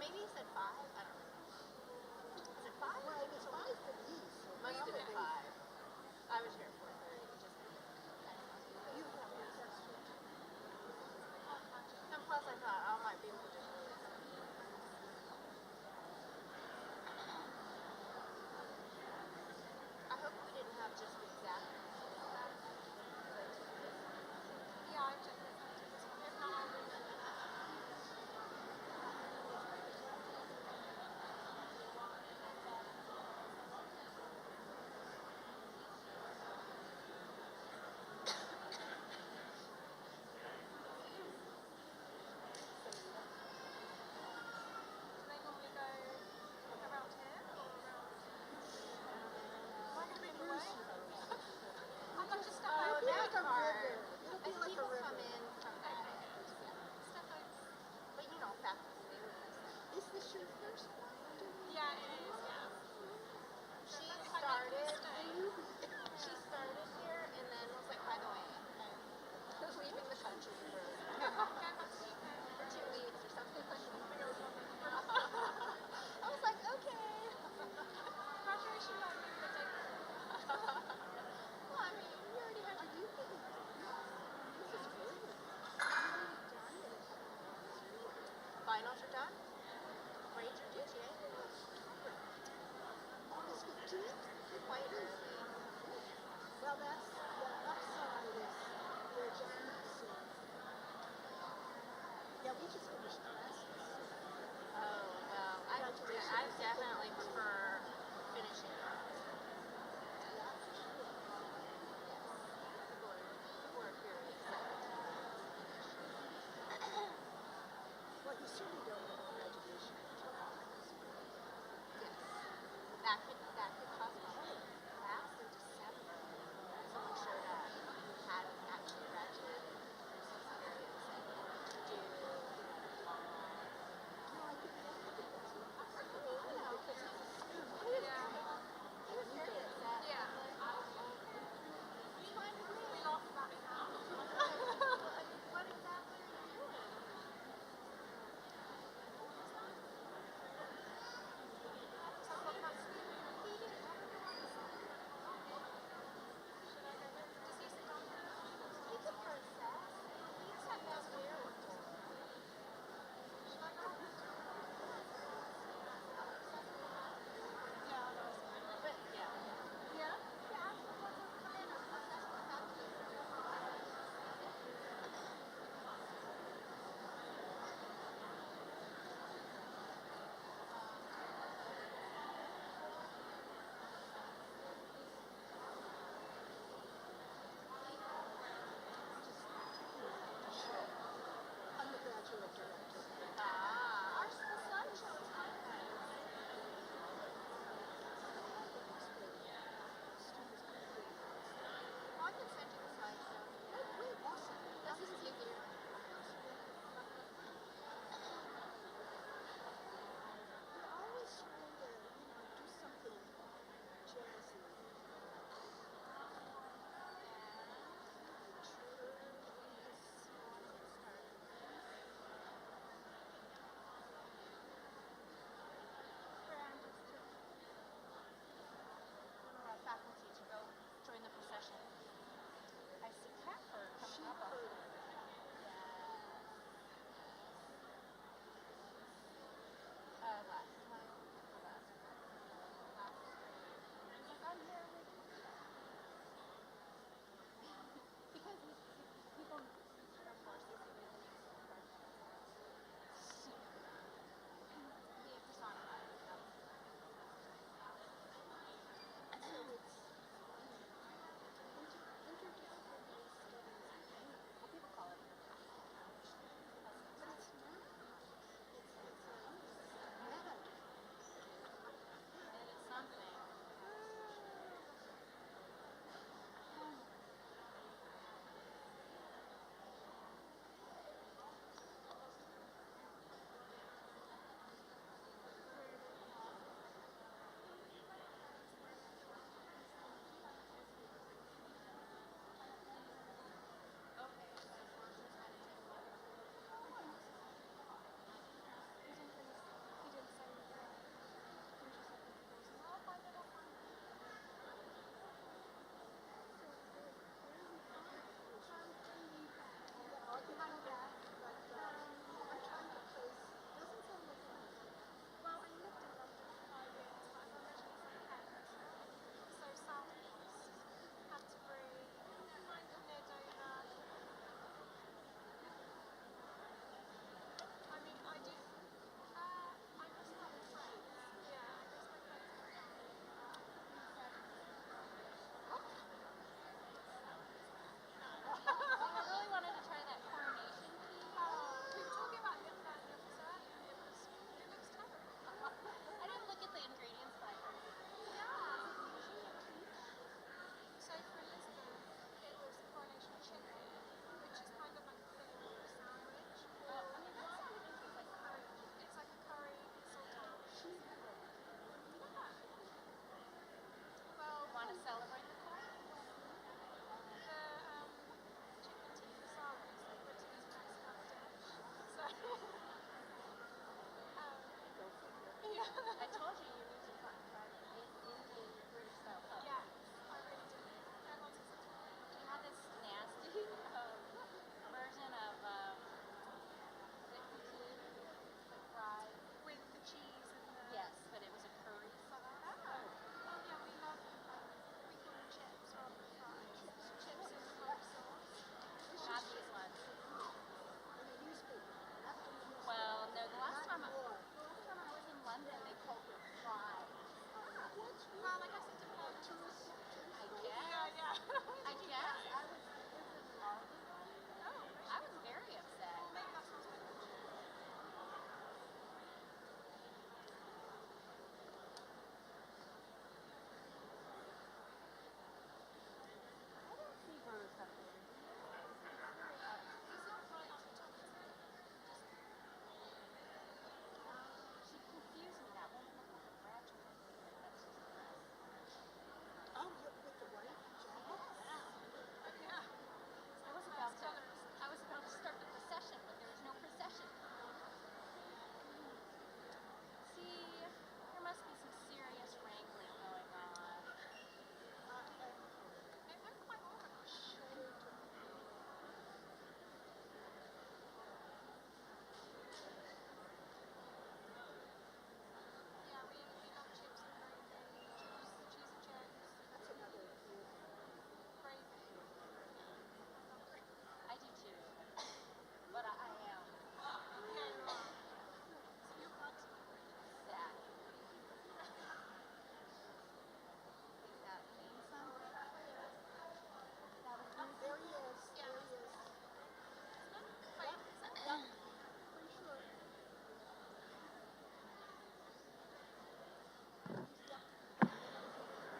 maybe he said 5. I don't know. Is it 5? Well, it was 5 for me. So must have been 5. I was here at 4:30. Just you have your question. and plus, I thought I might be able to just really. I hope we didn't have just the exact. Yeah, I checked it. If not, I'll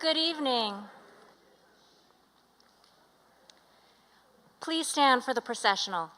Good evening. Please stand for the processional.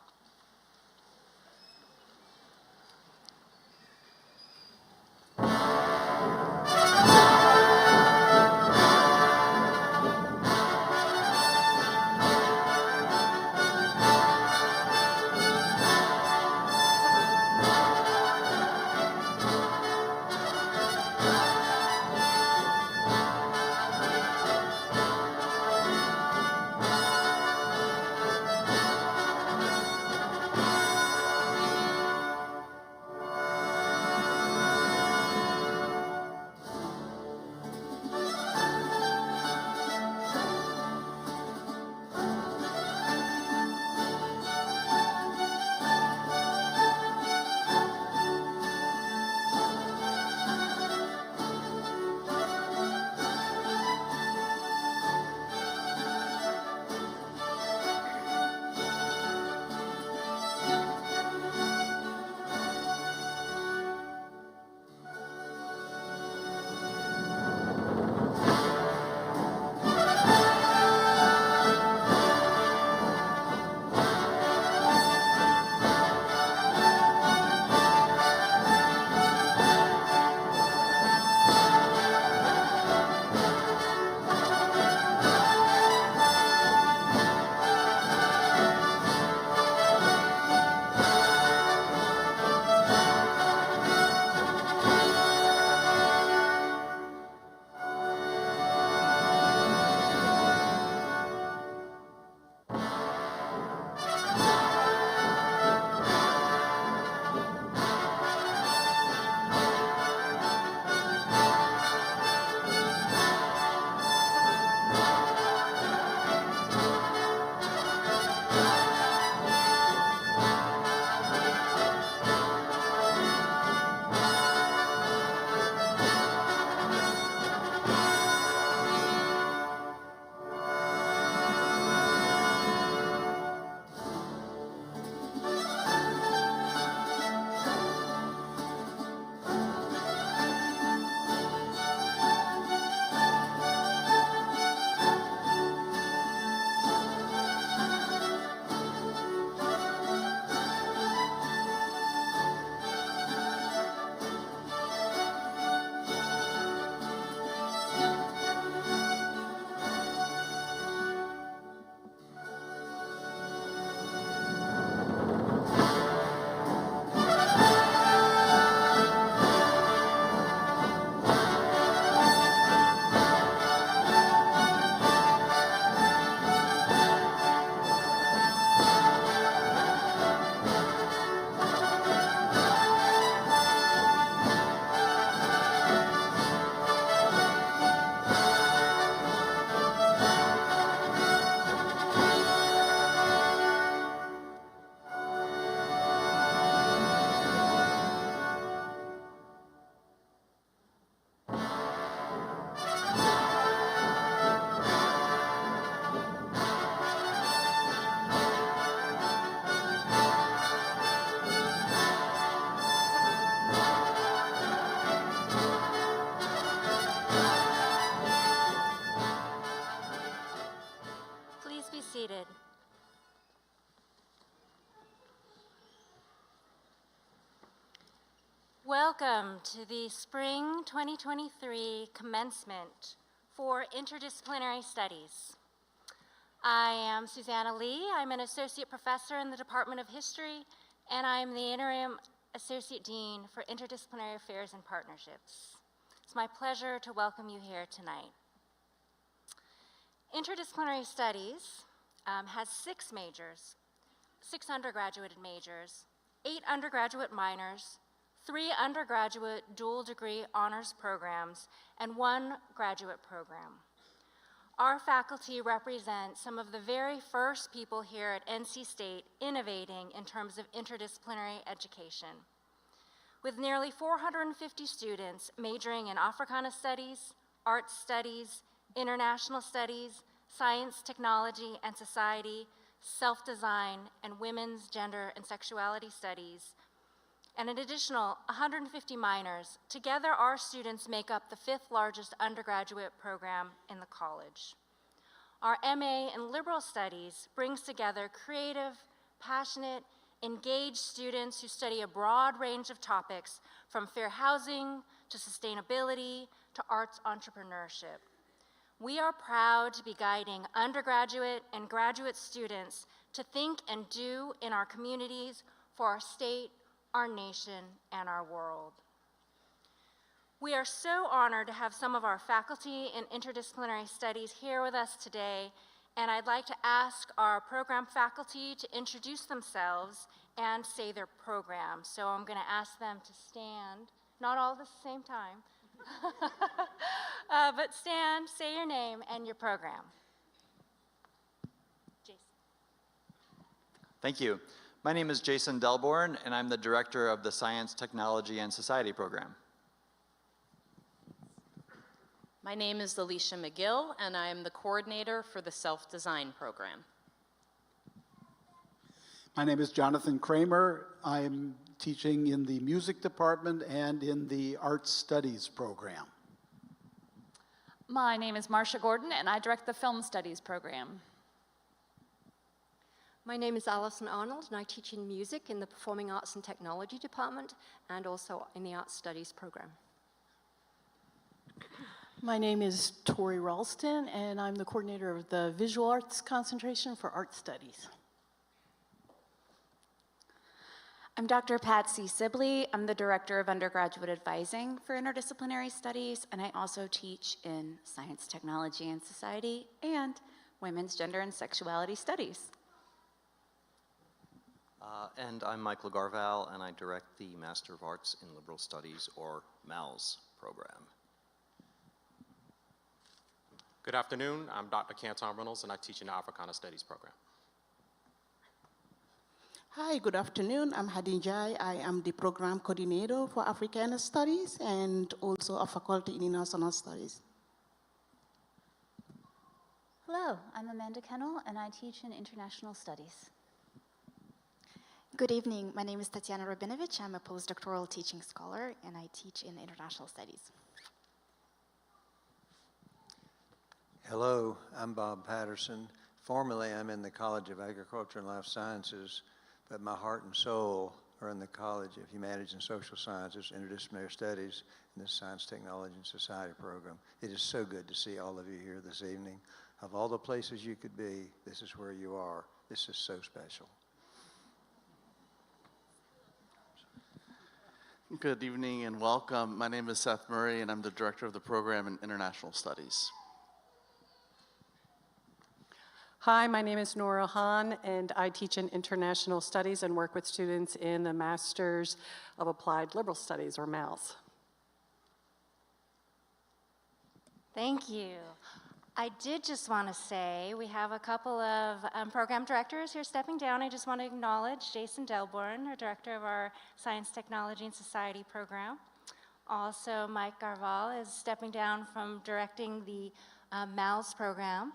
Please be seated. Welcome to the Spring 2023 commencement for Interdisciplinary Studies. I am Susanna Lee. I'm an associate professor in the Department of History, and I'm the interim associate dean for Interdisciplinary Affairs and Partnerships. It's my pleasure to welcome you here tonight. Interdisciplinary Studies has 6 majors, 6 undergraduate majors, 8 undergraduate minors, 3 undergraduate dual degree honors programs, and 1 graduate program. Our faculty represent some of the very first people here at NC State innovating in terms of interdisciplinary education. With nearly 450 students majoring in Africana Studies, Art Studies, International Studies, Science, Technology, and Society, Self-Design, and Women's Gender and Sexuality Studies, and an additional 150 minors. Together, our students make up the 5th largest undergraduate program in the college. Our MA in Liberal Studies brings together creative, passionate, engaged students who study a broad range of topics from fair housing to sustainability to arts entrepreneurship. We are proud to be guiding undergraduate and graduate students to think and do in our communities for our state, our nation, and our world. We are so honored to have some of our faculty in interdisciplinary studies here with us today, and I'd like to ask our program faculty to introduce themselves and say their program. So I'm going to ask them to stand, not all at the same time, but stand, say your name and your program. Jason. Thank you. My name is Jason Delborn, and I'm the director of the Science, Technology, and Society program. My name is Alicia McGill, and I am the coordinator for the Self-Design program. My name is Jonathan Kramer. I'm teaching in the music department and in the Arts Studies program. My name is Marcia Gordon, and I direct the Film Studies program. My name is Alison Arnold, and I teach in music in the Performing Arts and Technology department and also in the Arts Studies program. My name is Tori Ralston, and I'm the coordinator of the Visual Arts concentration for Art Studies. I'm Dr. Patsy Sibley. I'm the Director of Undergraduate Advising for Interdisciplinary Studies, and I also teach in Science, Technology, and Society and Women's Gender and Sexuality Studies. And I'm Michael Garval, and I direct the Master of Arts in Liberal Studies, or MALS, program. Good afternoon. I'm Dr. Canton Reynolds, and I teach in the Africana Studies program. Hi, good afternoon. I'm Hadijai. I am the program coordinator for Africana Studies and also a faculty in International Studies. Hello, I'm Amanda Kennel, and I teach in International Studies. Good evening. My name is Tatiana Rabinovich. I'm a postdoctoral teaching scholar, and I teach in International Studies. Hello, I'm Bob Patterson. Formerly, I'm in the College of Agriculture and Life Sciences, but my heart and soul are in the College of Humanities and Social Sciences, Interdisciplinary Studies, and the Science, Technology, and Society program. It is so good to see all of you here this evening. Of all the places you could be, this is where you are. This is so special. Good evening and welcome. My name is Seth Murray, and I'm the director of the program in International Studies. Hi, my name is Nora Hahn, and I teach in International Studies and work with students in the Masters of Applied Liberal Studies, or MALS. Thank you. I did just want to say we have a couple of program directors here stepping down. I just want to acknowledge Jason Delborn, our director of our Science, Technology, and Society program. Also, Mike Garval is stepping down from directing the MALS program.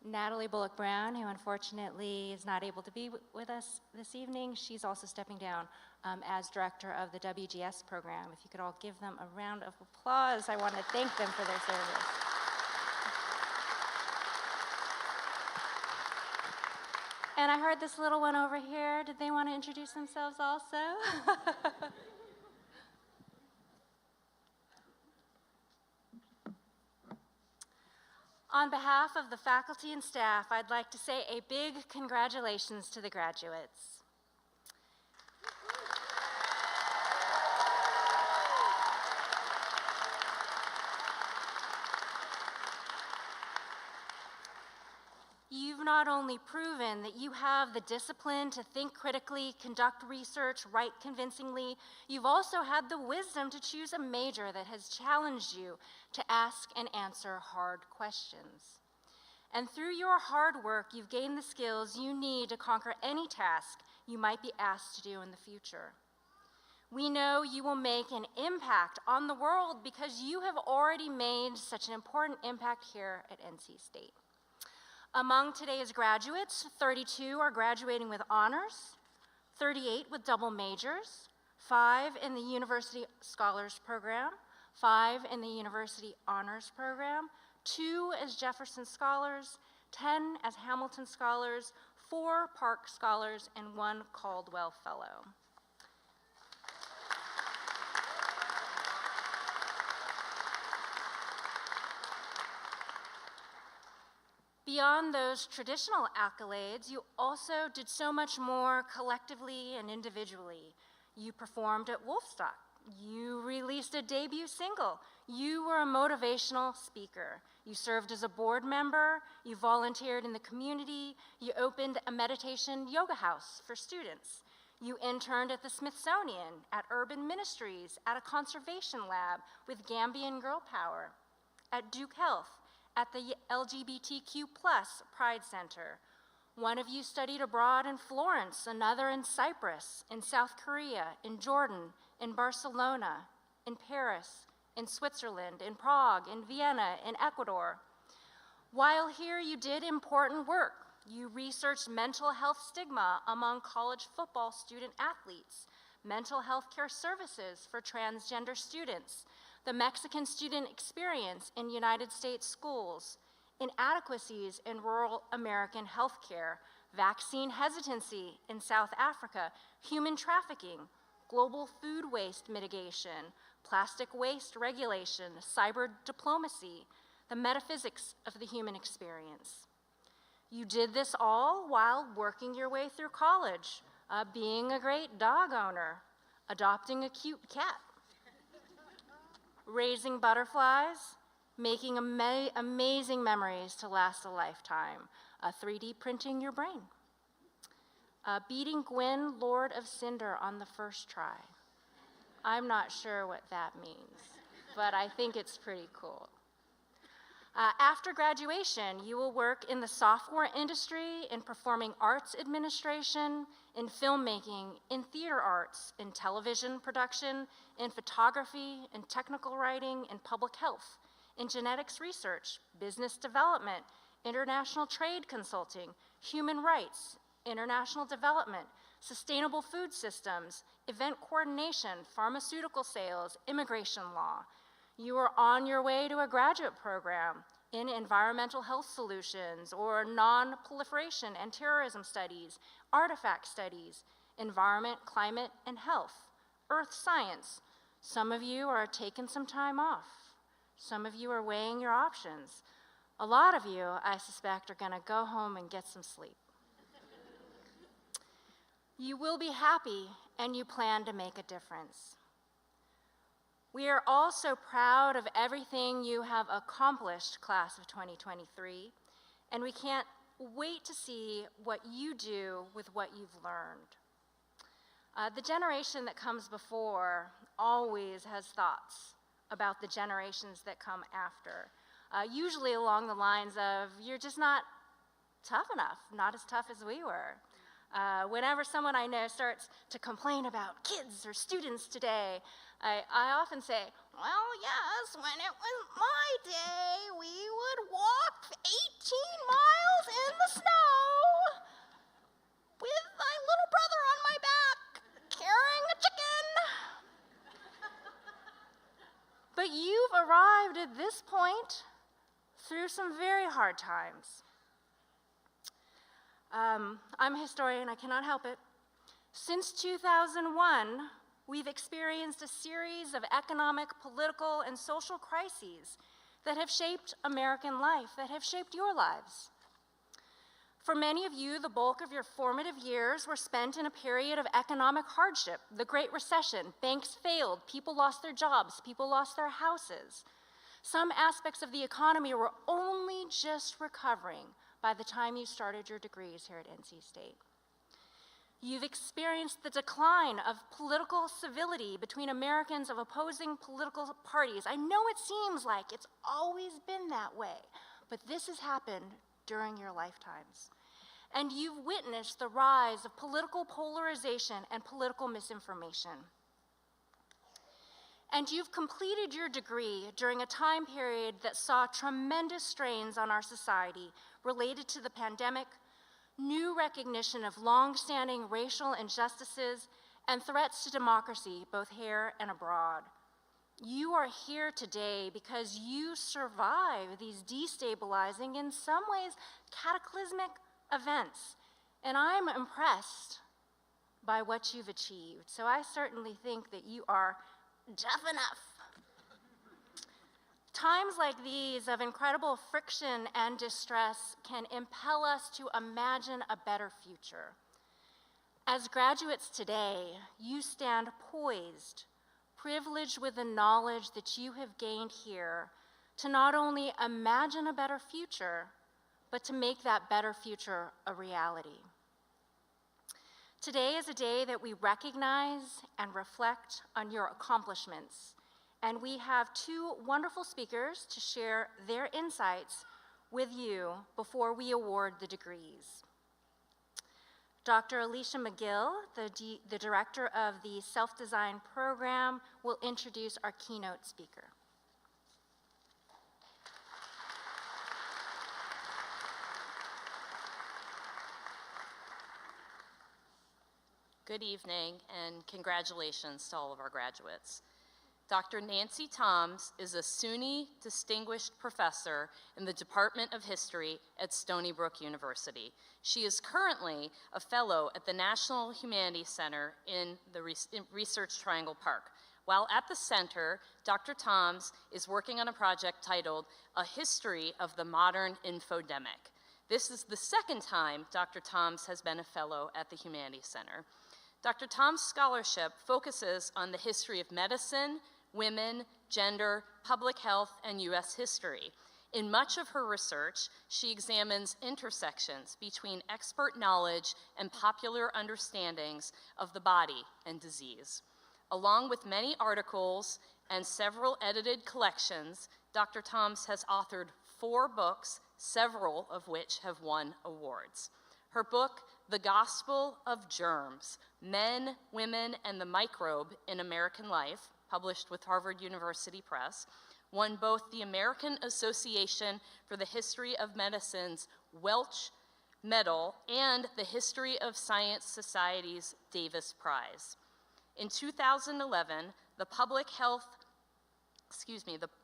Natalie Bullock-Brown, who unfortunately is not able to be with us this evening, she's also stepping down as director of the WGS program. If you could all give them a round of applause, I want to thank them for their service. And I heard this little one over here. Did they want to introduce themselves also? On behalf of the faculty and staff, I'd like to say a big congratulations to the graduates. You've not only proven that you have the discipline to think critically, conduct research, write convincingly, you've also had the wisdom to choose a major that has challenged you to ask and answer hard questions. And through your hard work, you've gained the skills you need to conquer any task you might be asked to do in the future. We know you will make an impact on the world because you have already made such an important impact here at NC State. Among today's graduates, 32 are graduating with honors, 38 with double majors, 5 in the University Scholars Program, 5 in the University Honors Program, 2 as Jefferson Scholars, 10 as Hamilton Scholars, 4 Park Scholars, and 1 Caldwell Fellow. Beyond those traditional accolades, you also did so much more collectively and individually. You performed at Wolfstock. You released a debut single. You were a motivational speaker. You served as a board member. You volunteered in the community. You opened a meditation yoga house for students. You interned at the Smithsonian, at Urban Ministries, at a conservation lab with Gambian Girl Power, at Duke Health, at the LGBTQ+ Pride Center. One of you studied abroad in Florence, another in Cyprus, in South Korea, in Jordan, in Barcelona, in Paris, in Switzerland, in Prague, in Vienna, in Ecuador. While here, you did important work. You researched mental health stigma among college football student athletes, mental health care services for transgender students, the Mexican student experience in United States schools, inadequacies in rural American healthcare, vaccine hesitancy in South Africa, human trafficking, global food waste mitigation, plastic waste regulation, cyber diplomacy, the metaphysics of the human experience. You did this all while working your way through college, being a great dog owner, adopting a cute cat, raising butterflies, making amazing memories to last a lifetime, 3D printing your brain, beating Gwyn, Lord of Cinder, on the first try. I'm not sure what that means, but I think it's pretty cool. After graduation, you will work in the software industry, in performing arts administration, in filmmaking, in theater arts, in television production, in photography, in technical writing, in public health, in genetics research, business development, international trade consulting, human rights, international development, sustainable food systems, event coordination, pharmaceutical sales, immigration law. You are on your way to a graduate program in environmental health solutions or non-proliferation and terrorism studies, artifact studies, environment, climate, and health, earth science. Some of you are taking some time off. Some of you are weighing your options. A lot of you, I suspect, are gonna go home and get some sleep. You will be happy and you plan to make a difference. We are all so proud of everything you have accomplished, class of 2023, and we can't wait to see what you do with what you've learned. The generation that comes before always has thoughts about the generations that come after, usually along the lines of, you're just not tough enough, not as tough as we were. Whenever someone I know starts to complain about kids or students today, I often say, well, yes, when it was my day, we would walk 18 miles in the snow with my little brother on my back, carrying a chicken. But you've arrived at this point through some very hard times. I'm a historian, I cannot help it. Since 2001, we've experienced a series of economic, political, and social crises that have shaped American life, that have shaped your lives. For many of you, the bulk of your formative years were spent in a period of economic hardship, the Great Recession. Banks failed, people lost their jobs, people lost their houses. Some aspects of the economy were only just recovering by the time you started your degrees here at NC State. You've experienced the decline of political civility between Americans of opposing political parties. I know it seems like it's always been that way, but this has happened during your lifetimes. And you've witnessed the rise of political polarization and political misinformation. And you've completed your degree during a time period that saw tremendous strains on our society related to the pandemic, new recognition of long-standing racial injustices, and threats to democracy, both here and abroad. You are here today because you survived these destabilizing, in some ways, cataclysmic events. And I'm impressed by what you've achieved. So I certainly think that you are tough enough. Times like these of incredible friction and distress can impel us to imagine a better future. As graduates today, you stand poised, privileged with the knowledge that you have gained here to not only imagine a better future, but to make that better future a reality. Today is a day that we recognize and reflect on your accomplishments, and we have two wonderful speakers to share their insights with you before we award the degrees. Dr. Alicia McGill, the director of the Self-Design program, will introduce our keynote speaker. Good evening, and congratulations to all of our graduates. Dr. Nancy Toms is a SUNY Distinguished Professor in the Department of History at Stony Brook University. She is currently a fellow at the National Humanities Center in the Research Triangle Park. While at the center, Dr. Toms is working on a project titled A History of the Modern Infodemic. This is the second time Dr. Toms has been a fellow at the Humanities Center. Dr. Toms' scholarship focuses on the history of medicine, women, gender, public health, and U.S. history. In much of her research, she examines intersections between expert knowledge and popular understandings of the body and disease. Along with many articles and several edited collections, Dr. Toms has authored 4 books, several of which have won awards. Her book, The Gospel of Germs, Men, Women, and the Microbe in American Life, published with Harvard University Press, won both the American Association for the History of Medicine's Welch Medal and the History of Science Society's Davis Prize. In 2011, the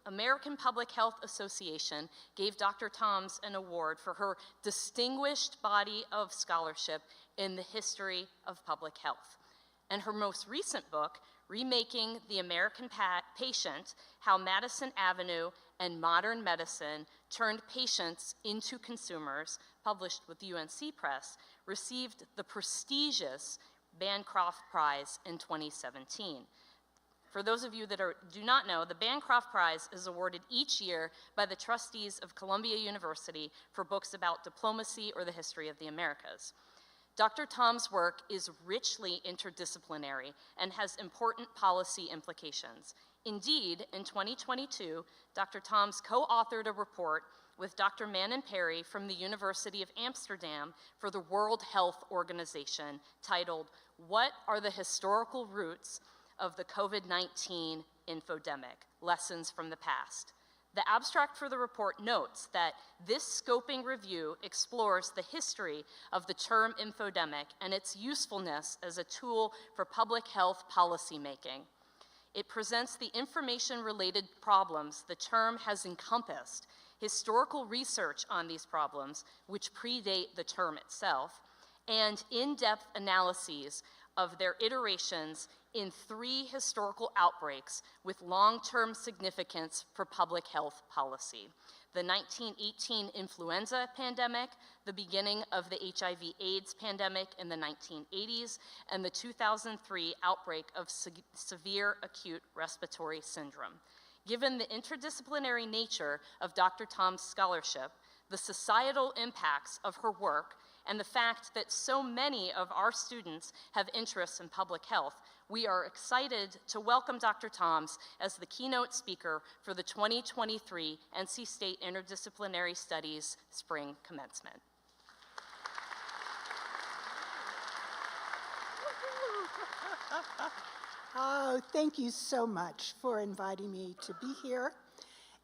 American Public Health Association gave Dr. Toms an award for her distinguished body of scholarship in the history of public health. And her most recent book, Remaking the American Patient, How Madison Avenue and Modern Medicine Turned Patients into Consumers, published with UNC Press, received the prestigious Bancroft Prize in 2017. For those of you that do not know, the Bancroft Prize is awarded each year by the trustees of Columbia University for books about diplomacy or the history of the Americas. Dr. Toms' work is richly interdisciplinary and has important policy implications. Indeed, in 2022, Dr. Toms co-authored a report with Dr. Manon Perry from the University of Amsterdam for the World Health Organization titled, What Are the Historical Roots of the COVID-19 Infodemic? Lessons from the Past. The abstract for the report notes that this scoping review explores the history of the term infodemic and its usefulness as a tool for public health policymaking. It presents the information-related problems the term has encompassed, historical research on these problems, which predate the term itself, and in-depth analyses of their iterations in 3 historical outbreaks with long-term significance for public health policy: the 1918 influenza pandemic, the beginning of the HIV/AIDS pandemic in the 1980s, and the 2003 outbreak of severe acute respiratory syndrome. Given the interdisciplinary nature of Dr. Toms' scholarship, the societal impacts of her work, and the fact that so many of our students have interests in public health, we are excited to welcome Dr. Toms as the keynote speaker for the 2023 NC State Interdisciplinary Studies Spring Commencement. Oh, thank you so much for inviting me to be here.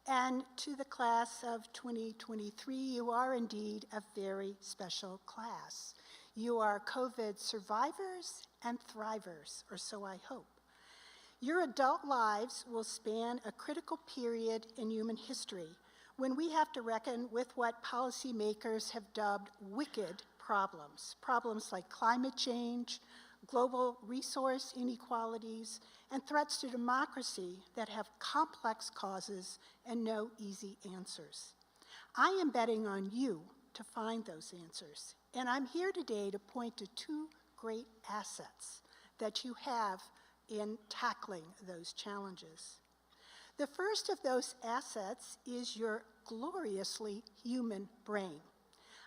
And to the class of 2023, you are indeed a very special class. You are COVID survivors and thrivers, or so I hope. Your adult lives will span a critical period in human history when we have to reckon with what policymakers have dubbed wicked problems. Problems like climate change, global resource inequalities, and threats to democracy that have complex causes and no easy answers. I am betting on you to find those answers, and I'm here today to point to two great assets that you have in tackling those challenges. The first of those assets is your gloriously human brain.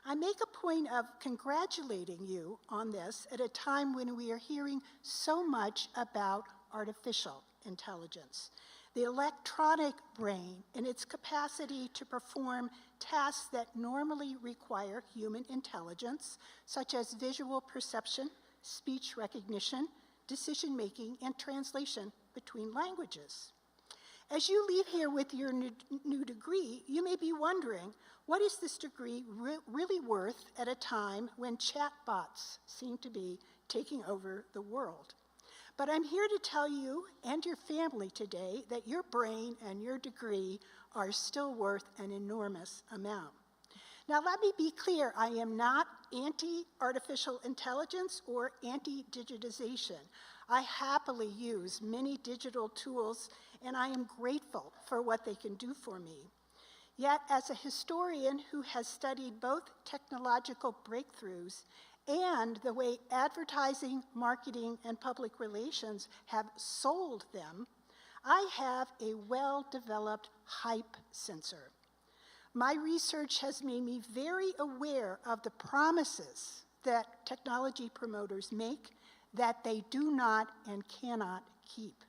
I make a point of congratulating you on this at a time when we are hearing so much about artificial intelligence. The electronic brain and its capacity to perform tasks that normally require human intelligence, such as visual perception, speech recognition, decision-making, and translation between languages. As you leave here with your new degree, you may be wondering, what is this degree really worth at a time when chatbots seem to be taking over the world? But I'm here to tell you and your family today that your brain and your degree are still worth an enormous amount. Now, let me be clear, I am not anti-artificial intelligence or anti-digitization. I happily use many digital tools, and I am grateful for what they can do for me. Yet, as a historian who has studied both technological breakthroughs and the way advertising, marketing, and public relations have sold them, I have a well-developed hype sensor. My research has made me very aware of the promises that technology promoters make that they do not and cannot keep.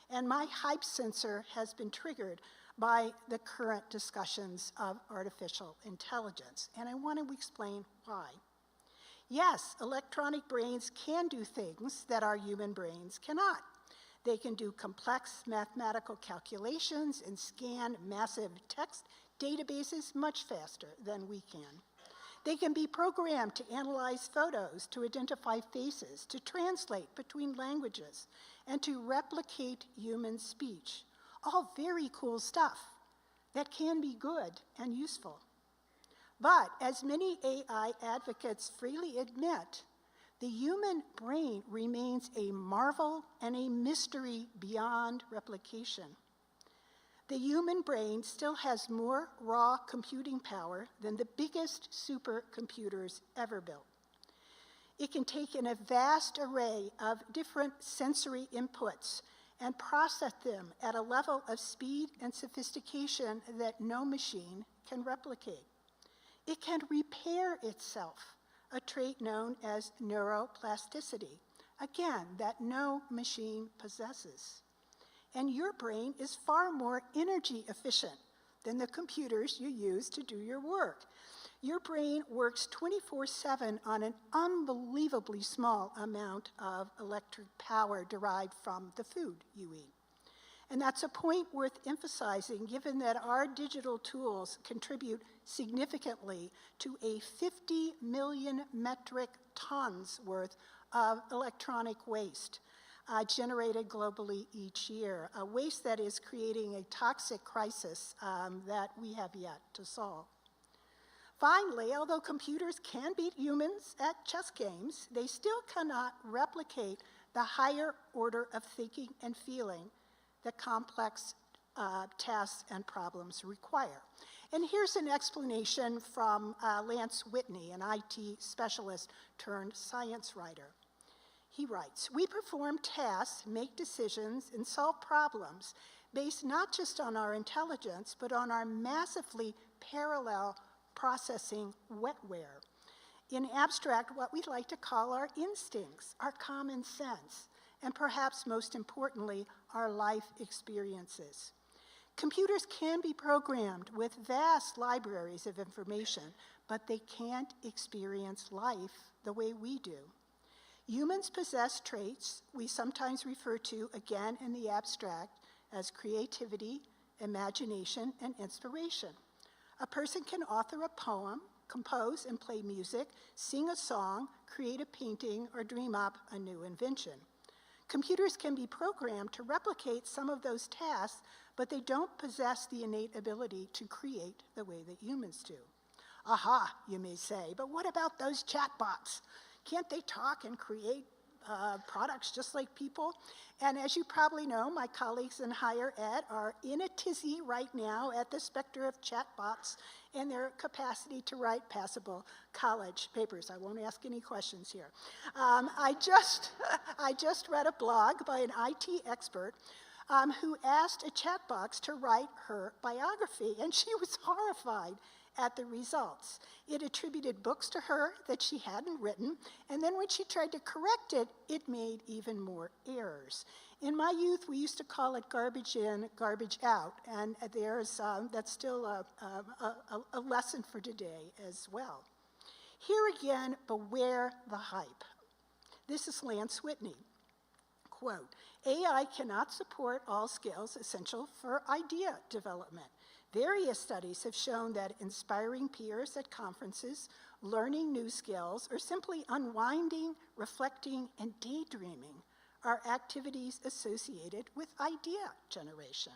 And my hype sensor has been triggered by the current discussions of artificial intelligence, and I want to explain why. Yes, electronic brains can do things that our human brains cannot. They can do complex mathematical calculations and scan massive text databases much faster than we can. They can be programmed to analyze photos, to identify faces, to translate between languages, and to replicate human speech. All very cool stuff that can be good and useful. But as many AI advocates freely admit, the human brain remains a marvel and a mystery beyond replication. The human brain still has more raw computing power than the biggest supercomputers ever built. It can take in a vast array of different sensory inputs and process them at a level of speed and sophistication that no machine can replicate. It can repair itself, a trait known as neuroplasticity, again, that no machine possesses. And your brain is far more energy efficient than the computers you use to do your work. Your brain works 24/7 on an unbelievably small amount of electric power derived from the food you eat. And that's a point worth emphasizing given that our digital tools contribute significantly to a 50 million metric tons worth of electronic waste generated globally each year, a waste that is creating a toxic crisis that we have yet to solve. Finally, although computers can beat humans at chess games, they still cannot replicate the higher order of thinking and feeling that complex tasks and problems require. And here's an explanation from Lance Whitney, an IT specialist turned science writer. He writes, "We perform tasks, make decisions, and solve problems based not just on our intelligence, but on our massively parallel processing wetware. In abstract, what we'd like to call our instincts, our common sense, and perhaps most importantly, our life experiences. Computers can be programmed with vast libraries of information, but they can't experience life the way we do. Humans possess traits we sometimes refer to, again in the abstract, as creativity, imagination, and inspiration. A person can author a poem, compose and play music, sing a song, create a painting, or dream up a new invention. Computers can be programmed to replicate some of those tasks, but they don't possess the innate ability to create the way that humans do. Aha, you may say, but what about those chatbots? Can't they talk and create products just like people? And as you probably know, my colleagues in higher ed are in a tizzy right now at the specter of chatbots and their capacity to write passable college papers. I won't ask any questions here. I just read a blog by an IT expert who asked a chat box to write her biography, and she was horrified at the results. It attributed books to her that she hadn't written, and then when she tried to correct it, it made even more errors. In my youth, we used to call it garbage in, garbage out, and that's still a lesson for today as well. Here again, beware the hype. This is Lance Whitney. Quote, AI cannot support all skills essential for idea development. Various studies have shown that inspiring peers at conferences, learning new skills, or simply unwinding, reflecting, and daydreaming are activities associated with idea generation.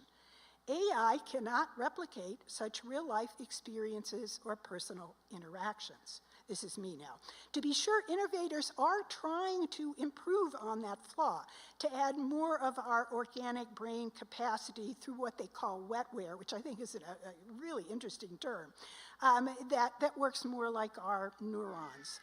AI cannot replicate such real-life experiences or personal interactions. This is me now. To be sure, innovators are trying to improve on that flaw, to add more of our organic brain capacity through what they call wetware, which I think is a really interesting term, that works more like our neurons,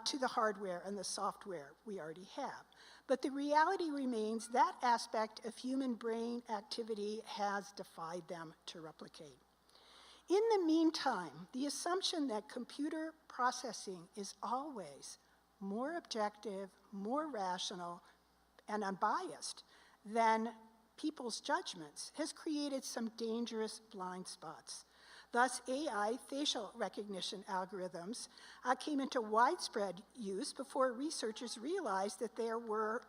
to the hardware and the software we already have. But the reality remains that aspect of human brain activity has defied them to replicate. In the meantime, the assumption that computer processing is always more objective, more rational, and unbiased than people's judgments has created some dangerous blind spots. Thus, AI facial recognition algorithms came into widespread use before researchers realized that there were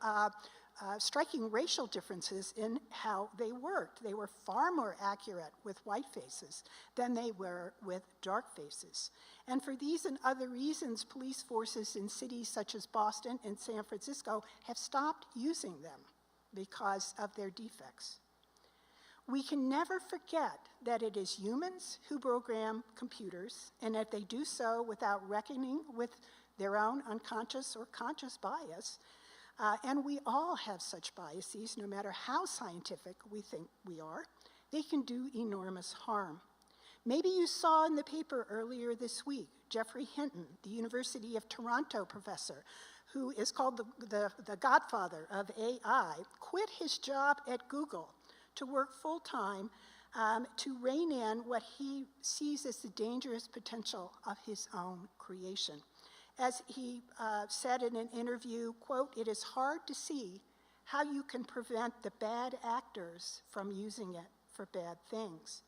striking racial differences in how they worked. They were far more accurate with white faces than they were with dark faces. And for these and other reasons, police forces in cities such as Boston and San Francisco have stopped using them because of their defects. We can never forget that it is humans who program computers, and that they do so without reckoning with their own unconscious or conscious bias. And we all have such biases, no matter how scientific we think we are. They can do enormous harm. Maybe you saw in the paper earlier this week, Geoffrey Hinton, the University of Toronto professor, who is called the godfather of AI, quit his job at Google to work full-time to rein in what he sees as the dangerous potential of his own creation. As he said in an interview, quote, "It is hard to see how you can prevent the bad actors from using it for bad things."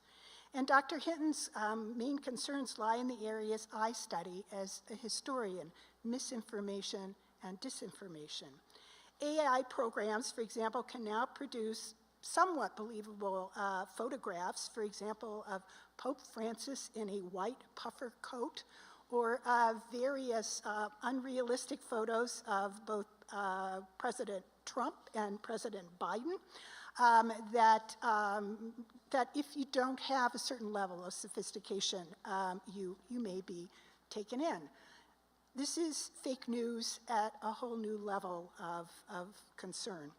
And Dr. Hinton's main concerns lie in the areas I study as a historian: misinformation and disinformation. AI programs, for example, can now produce somewhat believable photographs, for example, of Pope Francis in a white puffer coat, or various unrealistic photos of both President Trump and President Biden that if you don't have a certain level of sophistication, you may be taken in. This is fake news at a whole new level of concern.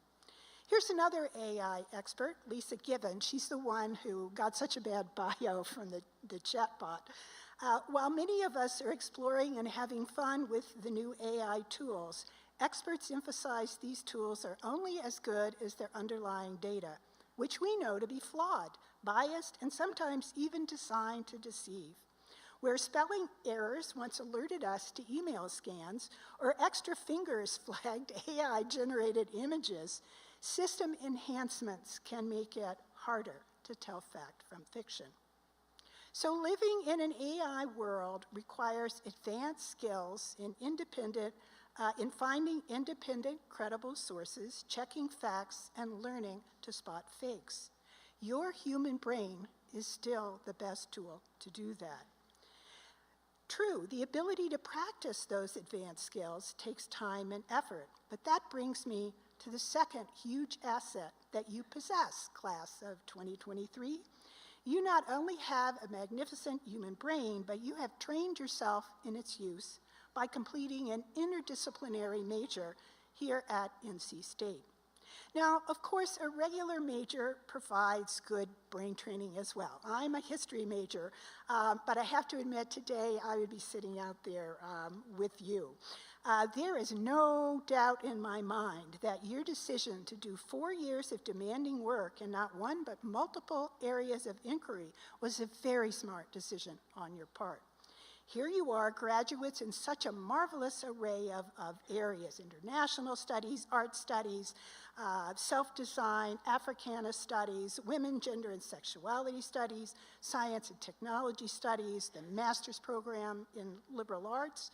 Here's another AI expert, Lisa Given. She's the one who got such a bad bio from the chatbot. While many of us are exploring and having fun with the new AI tools, experts emphasize these tools are only as good as their underlying data, which we know to be flawed, biased, and sometimes even designed to deceive. Where spelling errors once alerted us to email scans, or extra fingers flagged AI-generated images, system enhancements can make it harder to tell fact from fiction. So living in an AI world requires advanced skills in finding independent, credible sources, checking facts, and learning to spot fakes. Your human brain is still the best tool to do that. True, the ability to practice those advanced skills takes time and effort, but that brings me to the second huge asset that you possess, class of 2023. You not only have a magnificent human brain, but you have trained yourself in its use by completing an interdisciplinary major here at NC State. Now, of course, a regular major provides good brain training as well. I'm a history major, but I have to admit today I would be sitting out there with you. There is no doubt in my mind that your decision to do 4 years of demanding work in not one but multiple areas of inquiry was a very smart decision on your part. Here you are, graduates in such a marvelous array of areas: international studies, art studies, self-design, Africana studies, women, gender, and sexuality studies, science and technology studies, the master's program in liberal arts.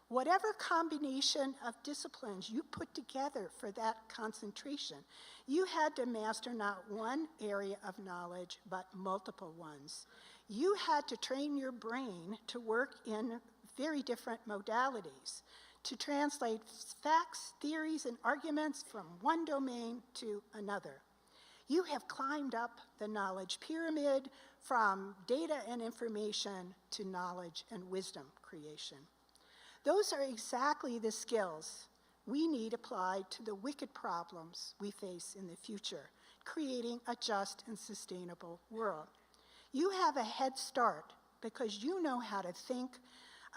Whatever combination of disciplines you put together for that concentration, you had to master not one area of knowledge, but multiple ones. You had to train your brain to work in very different modalities, to translate facts, theories, and arguments from one domain to another. You have climbed up the knowledge pyramid from data and information to knowledge and wisdom creation. Those are exactly the skills we need applied to the wicked problems we face in the future, creating a just and sustainable world. You have a head start because you know how to think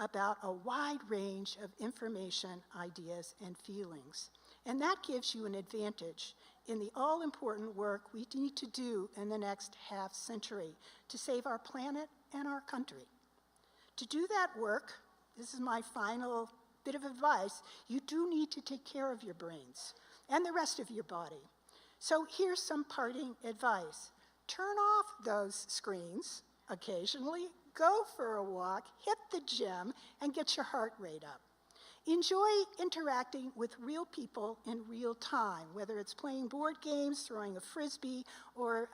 about a wide range of information, ideas, and feelings. And that gives you an advantage in the all-important work we need to do in the next half century to save our planet and our country. To do that work, this is my final bit of advice, you do need to take care of your brains and the rest of your body. So here's some parting advice. Turn off those screens occasionally, go for a walk, hit the gym, and get your heart rate up. Enjoy interacting with real people in real time, whether it's playing board games, throwing a frisbee, or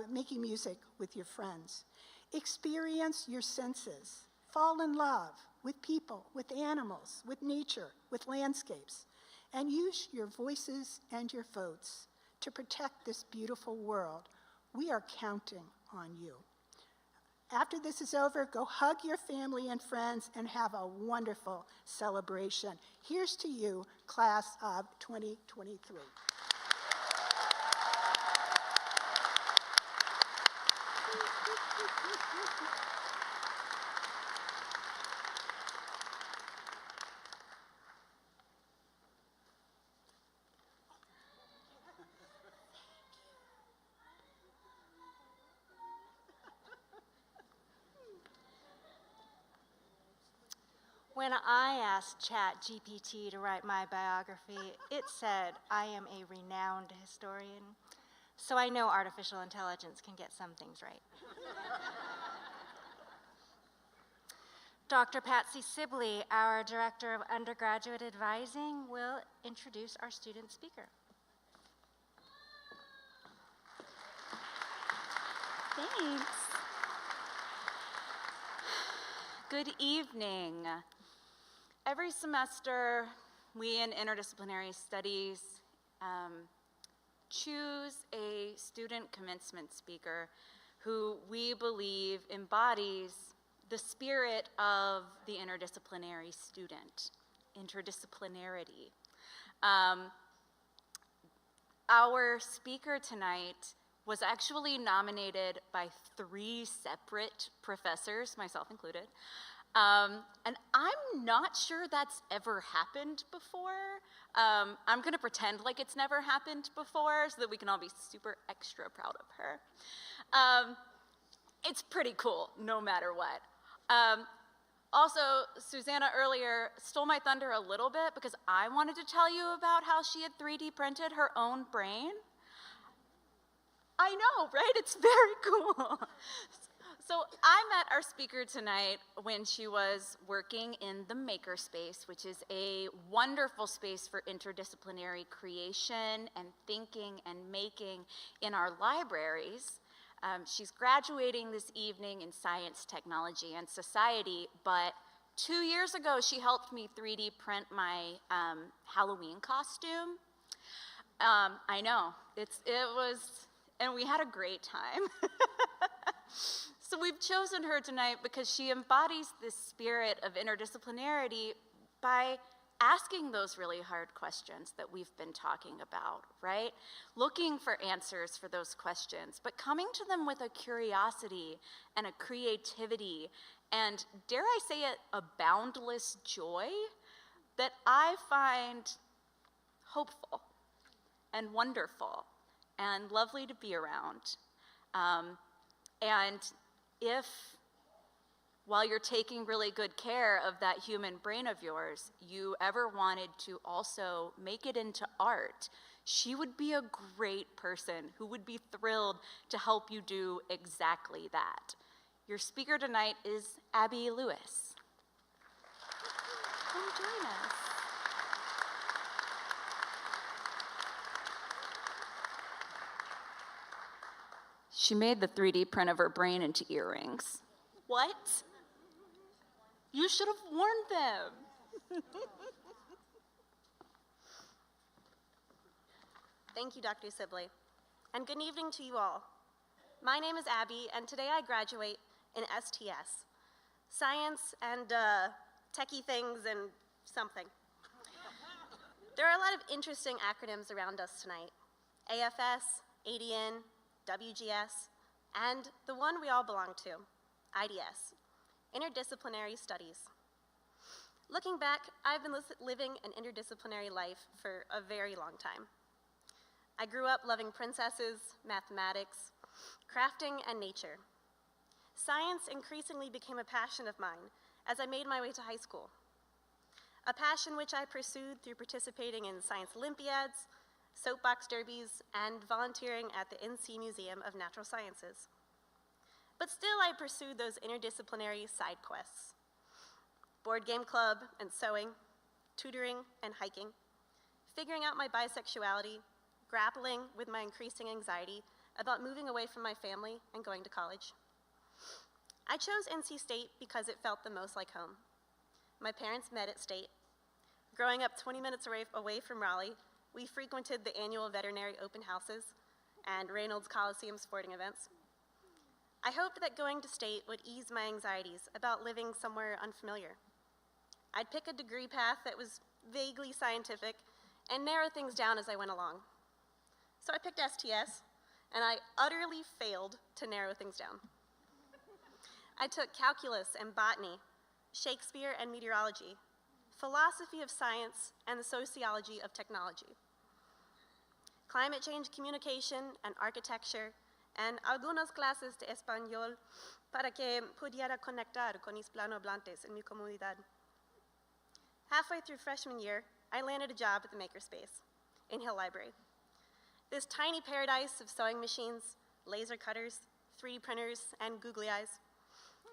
making music with your friends. Experience your senses. Fall in love with people, with animals, with nature, with landscapes, and use your voices and your votes to protect this beautiful world. We are counting on you. After this is over, go hug your family and friends and have a wonderful celebration. Here's to you, class of 2023. When I asked ChatGPT to write my biography, it said I am a renowned historian, so I know artificial intelligence can get some things right. Dr. Patsy Sibley, our Director of Undergraduate Advising, will introduce our student speaker. Thanks. Good evening. Every semester, we in Interdisciplinary Studies choose a student commencement speaker who we believe embodies the spirit of the interdisciplinary student, interdisciplinarity. Our speaker tonight was actually nominated by 3 separate professors, myself included. And I'm not sure that's ever happened before. I'm gonna pretend like it's never happened before so that we can all be super extra proud of her. It's pretty cool, no matter what. Also, Susanna earlier stole my thunder a little bit because I wanted to tell you about how she had 3D printed her own brain. I know, right? It's very cool. So I met our speaker tonight when she was working in the Makerspace, which is a wonderful space for interdisciplinary creation and thinking and making in our libraries. She's graduating this evening in Science, Technology, and Society, but 2 years ago, she helped me 3D print my Halloween costume. I know, it was, and we had a great time. So we've chosen her tonight because she embodies this spirit of interdisciplinarity by asking those really hard questions that we've been talking about, right? Looking for answers for those questions, but coming to them with a curiosity and a creativity and, dare I say it, a boundless joy that I find hopeful and wonderful and lovely to be around. And if, while you're taking really good care of that human brain of yours, you ever wanted to also make it into art, she would be a great person who would be thrilled to help you do exactly that. Your speaker tonight is Abby Lewis. Come join us. She made the 3D print of her brain into earrings. What? You should have warned them. Thank you, Dr. Sibley. And good evening to you all. My name is Abby, and today I graduate in STS, Science and Techie Things and something. There are a lot of interesting acronyms around us tonight. AFS, ADN, WGS, and the one we all belong to, IDS, Interdisciplinary Studies. Looking back, I've been living an interdisciplinary life for a very long time. I grew up loving princesses, mathematics, crafting, and nature. Science increasingly became a passion of mine as I made my way to high school, a passion which I pursued through participating in science Olympiads, soapbox derbies, and volunteering at the NC Museum of Natural Sciences. But still, I pursued those interdisciplinary side quests: board game club and sewing, tutoring and hiking, figuring out my bisexuality, grappling with my increasing anxiety about moving away from my family and going to college. I chose NC State because it felt the most like home. My parents met at State. Growing up 20 minutes away from Raleigh, we frequented the annual veterinary open houses and Reynolds Coliseum sporting events. I hoped that going to State would ease my anxieties about living somewhere unfamiliar. I'd pick a degree path that was vaguely scientific and narrow things down as I went along. So I picked STS, and I utterly failed to narrow things down. I took calculus and botany, Shakespeare and meteorology, philosophy of science, and the sociology of technology, climate change communication and architecture, and algunas clases de español para que pudiera conectar con hispanohablantes en mi comunidad. Halfway through freshman year, I landed a job at the Makerspace in Hill Library. This tiny paradise of sewing machines, laser cutters, 3D printers, and googly eyes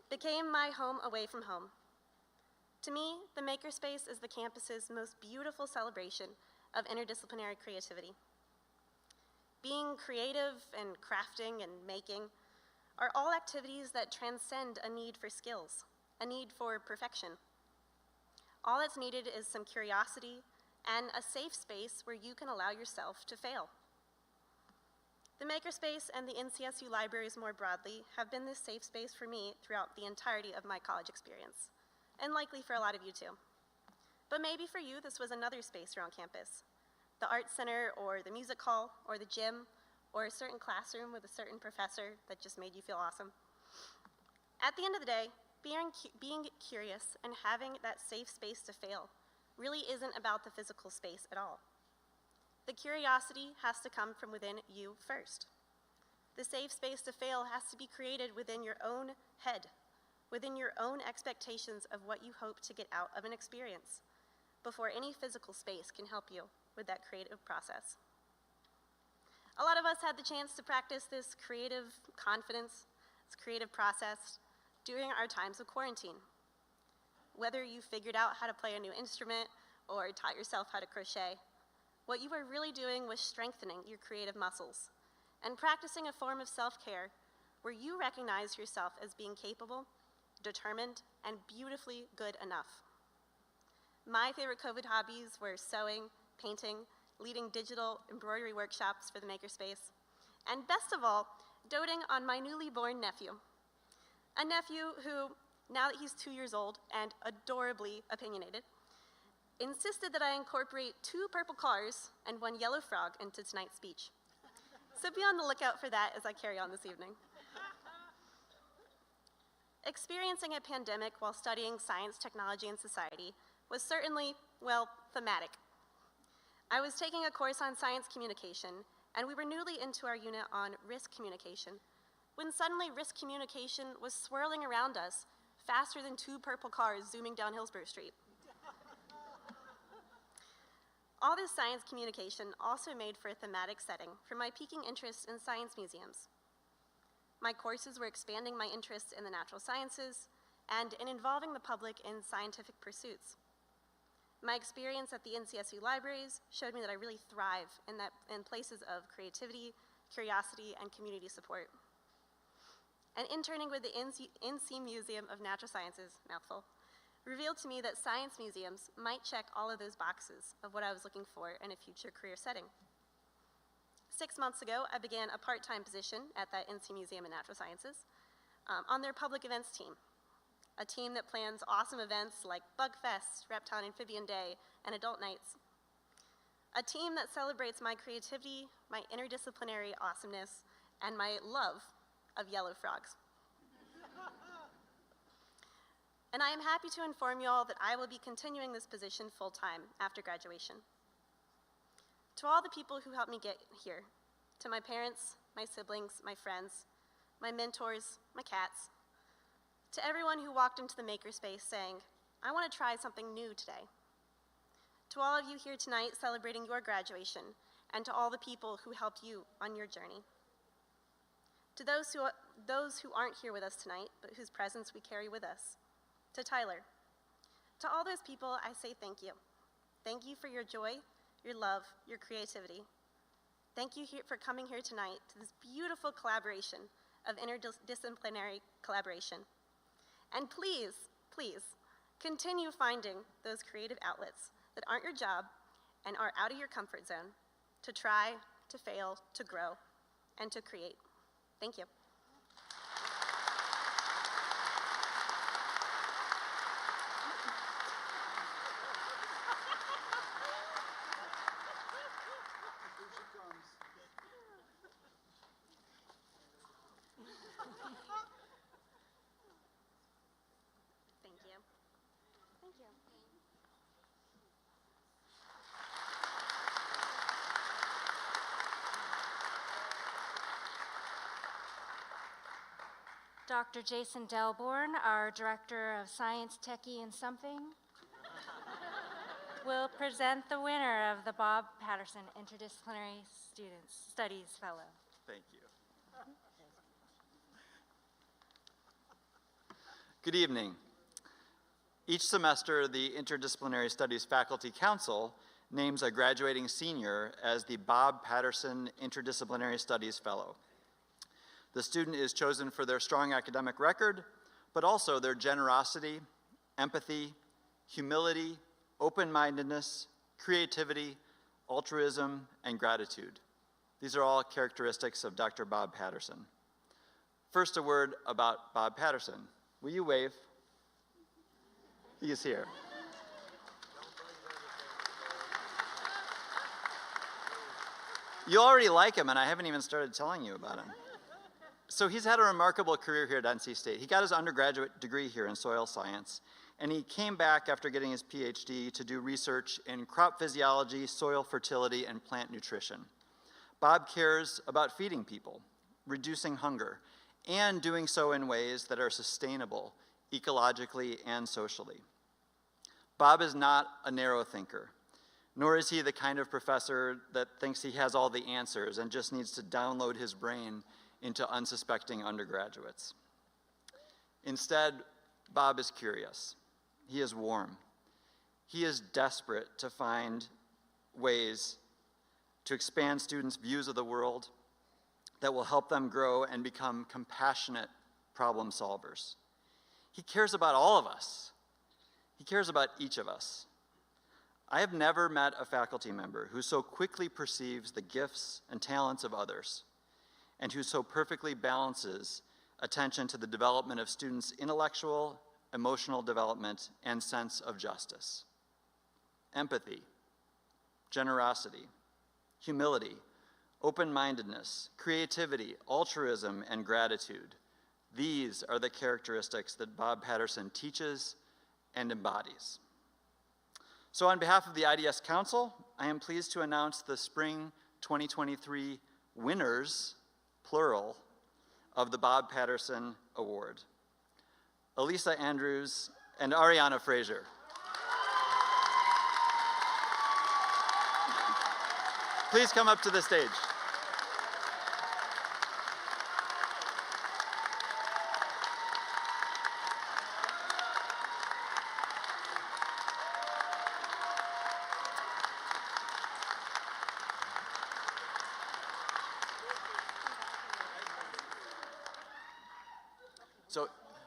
became my home away from home. To me, the Makerspace is the campus's most beautiful celebration of interdisciplinary creativity. Being creative and crafting and making are all activities that transcend a need for skills, a need for perfection. All that's needed is some curiosity and a safe space where you can allow yourself to fail. The Makerspace and the NCSU libraries more broadly have been this safe space for me throughout the entirety of my college experience, and likely for a lot of you too. But maybe for you, this was another space around campus, the art center or the music hall or the gym or a certain classroom with a certain professor that just made you feel awesome. At the end of the day, being curious and having that safe space to fail really isn't about the physical space at all. The curiosity has to come from within you first. The safe space to fail has to be created within your own head, within your own expectations of what you hope to get out of an experience, before any physical space can help you with that creative process. A lot of us had the chance to practice this creative confidence, this creative process during our times of quarantine. Whether you figured out how to play a new instrument or taught yourself how to crochet, what you were really doing was strengthening your creative muscles and practicing a form of self-care where you recognize yourself as being capable determined, and beautifully good enough. My favorite COVID hobbies were sewing, painting, leading digital embroidery workshops for the Makerspace, and best of all, doting on my newly born nephew. A nephew who, now that he's 2 years old and adorably opinionated, insisted that I incorporate 2 purple cars and 1 yellow frog into tonight's speech. So be on the lookout for that as I carry on this evening. Experiencing a pandemic while studying science, technology, and society was certainly, well, thematic. I was taking a course on science communication, and we were newly into our unit on risk communication, when suddenly risk communication was swirling around us faster than 2 purple cars zooming down Hillsborough Street. All this science communication also made for a thematic setting for my piquing interest in science museums. My courses were expanding my interests in the natural sciences and in involving the public in scientific pursuits. My experience at the NCSU libraries showed me that I really thrive in places of creativity, curiosity, and community support. And interning with the NC Museum of Natural Sciences, mouthful, revealed to me that science museums might check all of those boxes of what I was looking for in a future career setting. 6 months ago, I began a part-time position at that NC Museum of Natural Sciences on their public events team, a team that plans awesome events like Bug Fest, Reptile and Amphibian Day, and Adult Nights. A team that celebrates my creativity, my interdisciplinary awesomeness, and my love of yellow frogs. And I am happy to inform you all that I will be continuing this position full-time after graduation. To all the people who helped me get here, to my parents, my siblings, my friends, my mentors, my cats, to everyone who walked into the Makerspace saying, I want to try something new today. To all of you here tonight celebrating your graduation, and to all the people who helped you on your journey. To those who aren't here with us tonight, but whose presence we carry with us. To Tyler. To all those people, I say thank you. Thank you for your joy, your love, your creativity. Thank you for coming here tonight to this beautiful collaboration of interdisciplinary collaboration. And please, please, continue finding those creative outlets that aren't your job and are out of your comfort zone to try, to fail, to grow, and to create. Thank you. Thank you. Thank you. Dr. Jason Delborn, our Director of Science, Techie, and Something, will present the winner of the Bob Patterson Interdisciplinary Studies Fellow. Thank you. Good evening. Each semester, the Interdisciplinary Studies Faculty Council names a graduating senior as the Bob Patterson Interdisciplinary Studies Fellow. The student is chosen for their strong academic record, but also their generosity, empathy, humility, open-mindedness, creativity, altruism, and gratitude. These are all characteristics of Dr. Bob Patterson. First, a word about Bob Patterson. Will you wave? He is here. You already like him, and I haven't even started telling you about him. So he's had a remarkable career here at NC State. He got his undergraduate degree here in soil science, and he came back after getting his PhD to do research in crop physiology, soil fertility, and plant nutrition. Bob cares about feeding people, reducing hunger, and doing so in ways that are sustainable, ecologically and socially. Bob is not a narrow thinker, nor is he the kind of professor that thinks he has all the answers and just needs to download his brain into unsuspecting undergraduates. Instead, Bob is curious. He is warm. He is desperate to find ways to expand students' views of the world that will help them grow and become compassionate problem solvers. He cares about all of us. He cares about each of us. I have never met a faculty member who so quickly perceives the gifts and talents of others, and who so perfectly balances attention to the development of students' intellectual, emotional development, and sense of justice. Empathy, generosity, humility, open-mindedness, creativity, altruism, and gratitude. These are the characteristics that Bob Patterson teaches and embodies. So on behalf of the IDS Council, I am pleased to announce the Spring 2023 winners, plural, of the Bob Patterson Award. Elisa Andrews and Ariana Frazier. Please come up to the stage.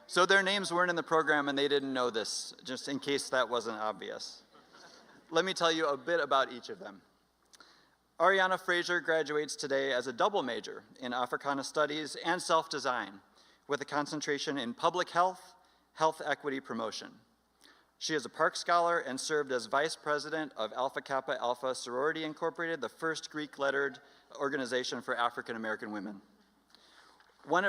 So their names weren't in the program and they didn't know this, just in case that wasn't obvious. Let me tell you a bit about each of them. Ariana Frazier graduates today as a double major in Africana Studies and Self-Design, with a concentration in public health, health equity promotion. She is a Park Scholar and served as Vice President of Alpha Kappa Alpha Sorority Incorporated, the first Greek-lettered organization for African American women. One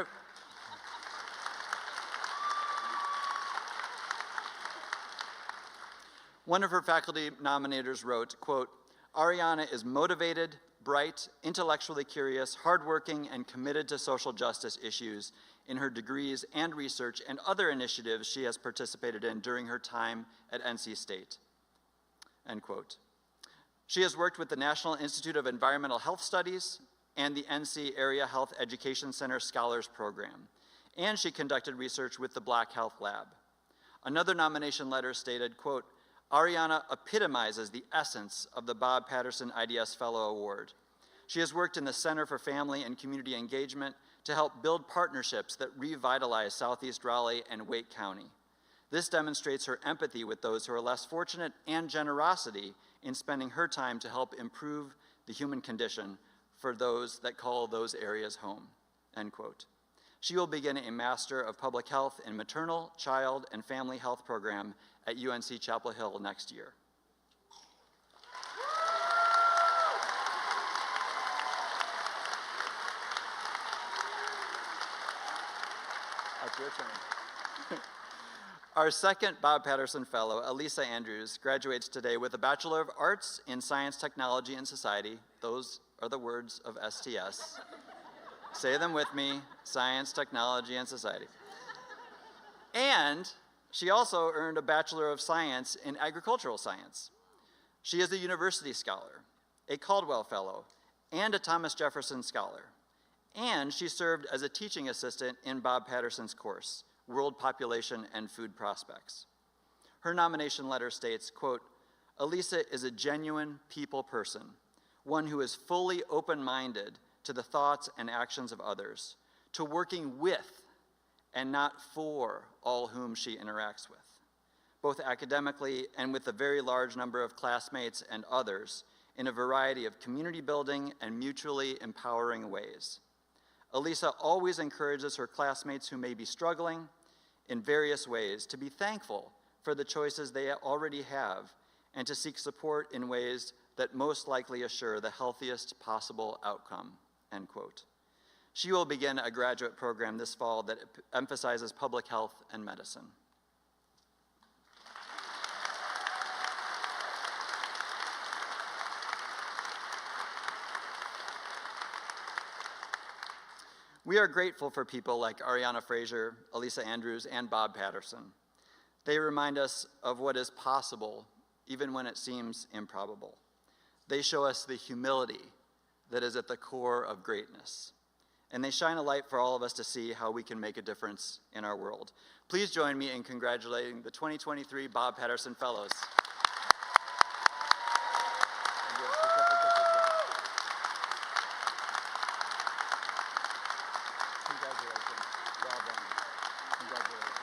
of her faculty nominators wrote, quote, "Ariana is motivated, bright, intellectually curious, hardworking, and committed to social justice issues in her degrees and research and other initiatives she has participated in during her time at NC State." End quote. She has worked with the National Institute of Environmental Health Studies and the NC Area Health Education Center Scholars Program, and she conducted research with the Black Health Lab. Another nomination letter stated, quote, "Ariana epitomizes the essence of the Bob Patterson IDS Fellow Award. She has worked in the Center for Family and Community Engagement to help build partnerships that revitalize Southeast Raleigh and Wake County. This demonstrates her empathy with those who are less fortunate and generosity in spending her time to help improve the human condition for those that call those areas home." End quote. She will begin a Master of Public Health in Maternal, Child, and Family Health program at UNC Chapel Hill next year. That's your turn. Our second Bob Patterson Fellow, Elisa Andrews, graduates today with a Bachelor of Arts in Science, Technology, and Society. Those are the words of STS. Say them with me: Science, Technology, and Society. And she also earned a Bachelor of Science in Agricultural Science. She is a university scholar, a Caldwell Fellow, and a Thomas Jefferson Scholar. And she served as a teaching assistant in Bob Patterson's course, World Population and Food Prospects. Her nomination letter states, quote, "Elisa is a genuine people person, one who is fully open-minded to the thoughts and actions of others, to working with and not for all whom she interacts with, both academically and with a very large number of classmates and others in a variety of community building and mutually empowering ways. Elisa always encourages her classmates who may be struggling in various ways to be thankful for the choices they already have and to seek support in ways that most likely assure the healthiest possible outcome." End quote. She will begin a graduate program this fall that emphasizes public health and medicine. We are grateful for people like Ariana Frazier, Elisa Andrews, and Bob Patterson. They remind us of what is possible, even when it seems improbable. They show us the humility that is at the core of greatness. And they shine a light for all of us to see how we can make a difference in our world. Please join me in congratulating the 2023 Bob Patterson Fellows. Congratulations. Well done. Congratulations.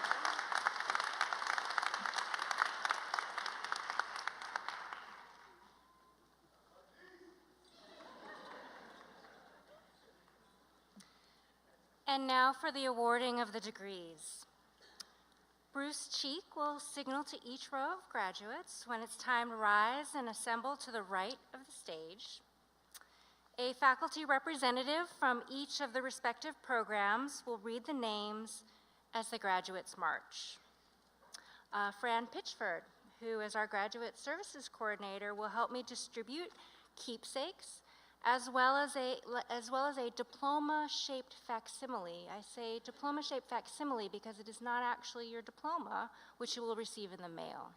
And now for the awarding of the degrees. Bruce Cheek will signal to each row of graduates when it's time to rise and assemble to the right of the stage. A faculty representative from each of the respective programs will read the names as the graduates march. Fran Pitchford, who is our graduate services coordinator, will help me distribute keepsakes as well as a diploma-shaped facsimile. I say diploma-shaped facsimile because it is not actually your diploma, which you will receive in the mail.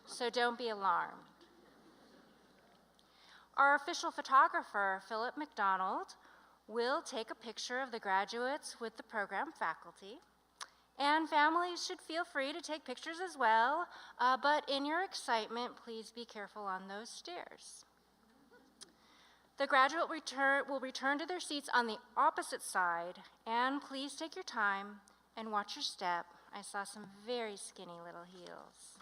So don't be alarmed. Our official photographer, Philip McDonald, will take a picture of the graduates with the program faculty. And families should feel free to take pictures as well, but in your excitement, please be careful on those stairs. The graduate will return to their seats on the opposite side, and please take your time and watch your step. I saw some very skinny little heels.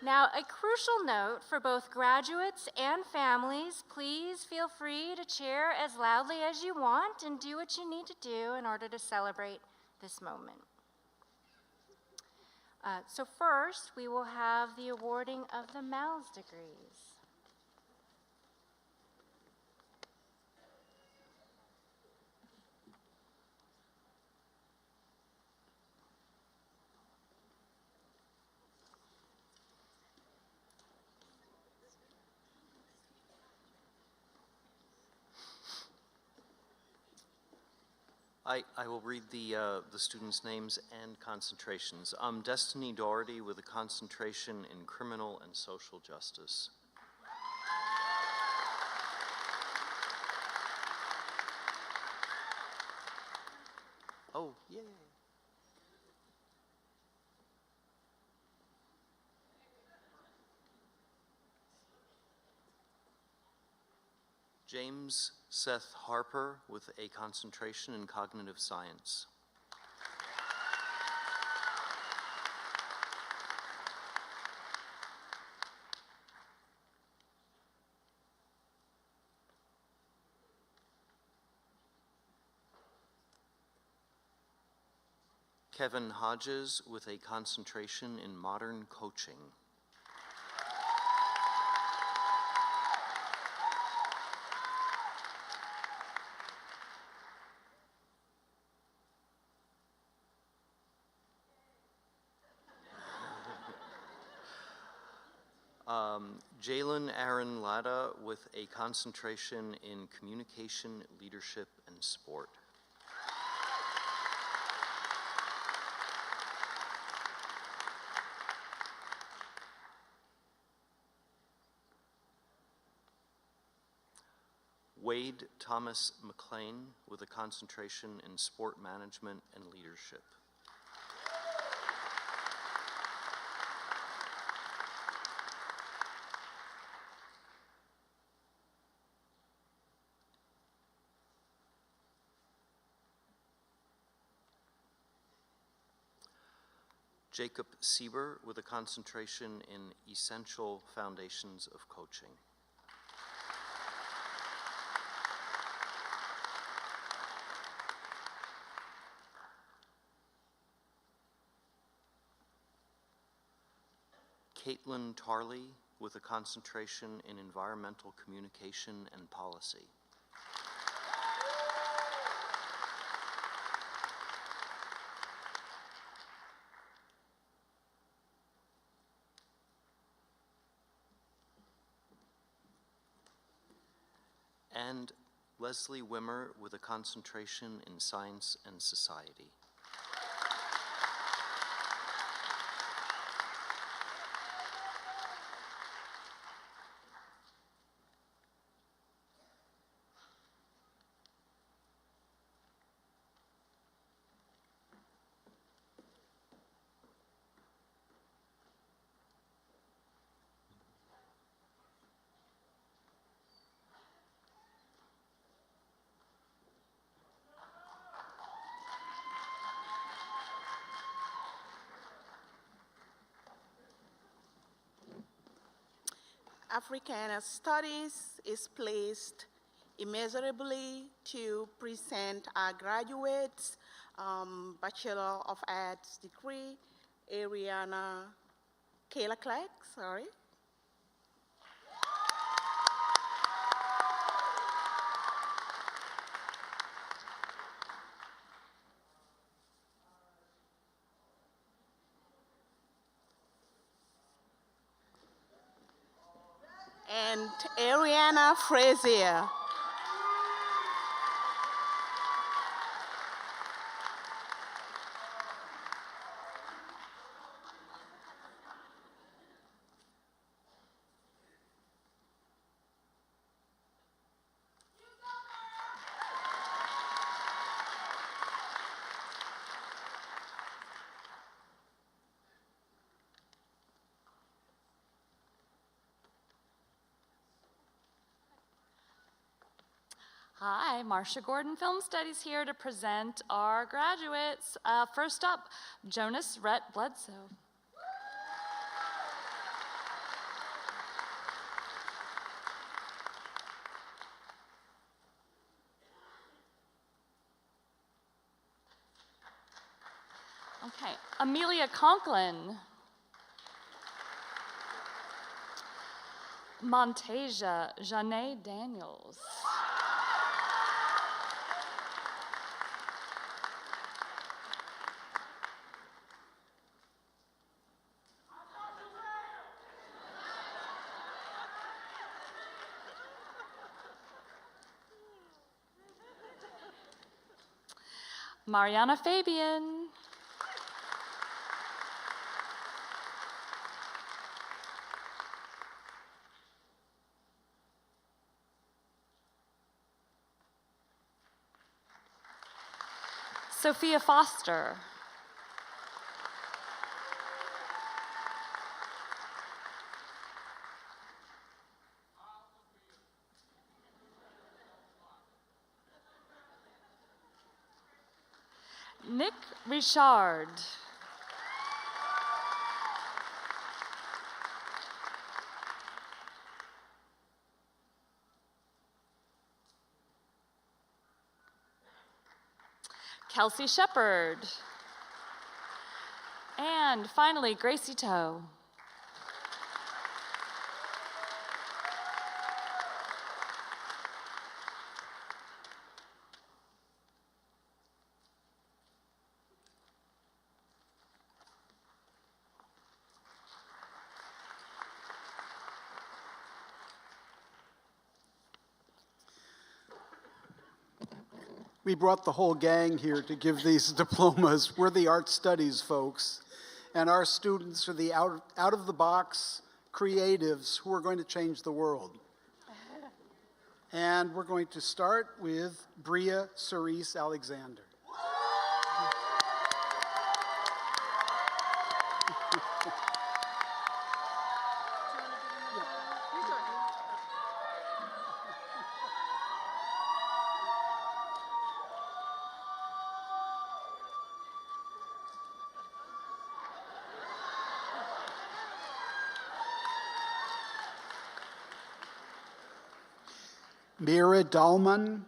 Now, a crucial note for both graduates and families, please feel free to cheer as loudly as you want and do what you need to do in order to celebrate this moment. So first, we will have the awarding of the MALS degrees. I will read the students' names and concentrations. Destiny Doherty with a concentration in criminal and social justice. Oh, yay. James Seth Harper with a concentration in cognitive science. Kevin Hodges with a concentration in modern coaching. Jalen Aaron Latta with a concentration in communication, leadership, and sport. Wade Thomas McLean with a concentration in sport management and leadership. Jacob Sieber with a concentration in essential foundations of coaching. Caitlin Tarley with a concentration in environmental communication and policy. And Leslie Wimmer with a concentration in science and society. Africana Studies is placed immeasurably to present our graduates, Bachelor of Arts degree, Kayla Clark, sorry. And Ariana Frazier. Hi, Marcia Gordon, Film Studies here to present our graduates. First up, Jonas Rhett Bledsoe. Okay, Amelia Conklin. Montasia Janae Daniels. Mariana Fabian. Sophia Foster. Nick Richard. Kelsey Shepard. And finally, Gracie Toe. We brought the whole gang here to give these diplomas. We're the art studies folks, and our students are the out-of-the-box creatives who are going to change the world. And we're going to start with Bria Cerise Alexander. Mira Dahlman.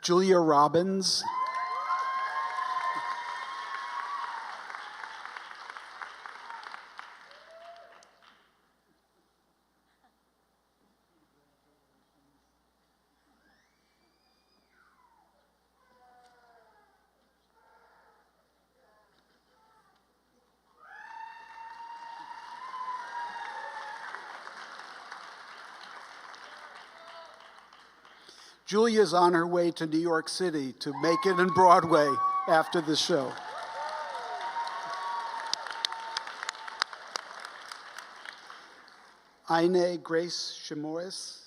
Julia Robbins. Julia's on her way to New York City to make it in Broadway after the show. Aine Grace Shimois.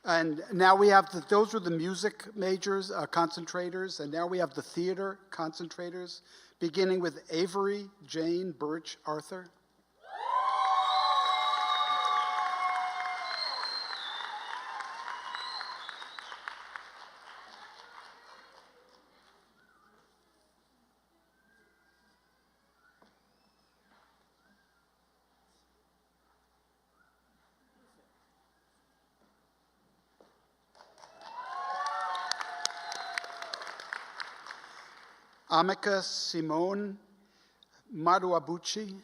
And now we have, those were the music majors, concentrators, and now we have the theater concentrators, beginning with Avery Jane Birch Arthur. Amika Simone Maduabuchi.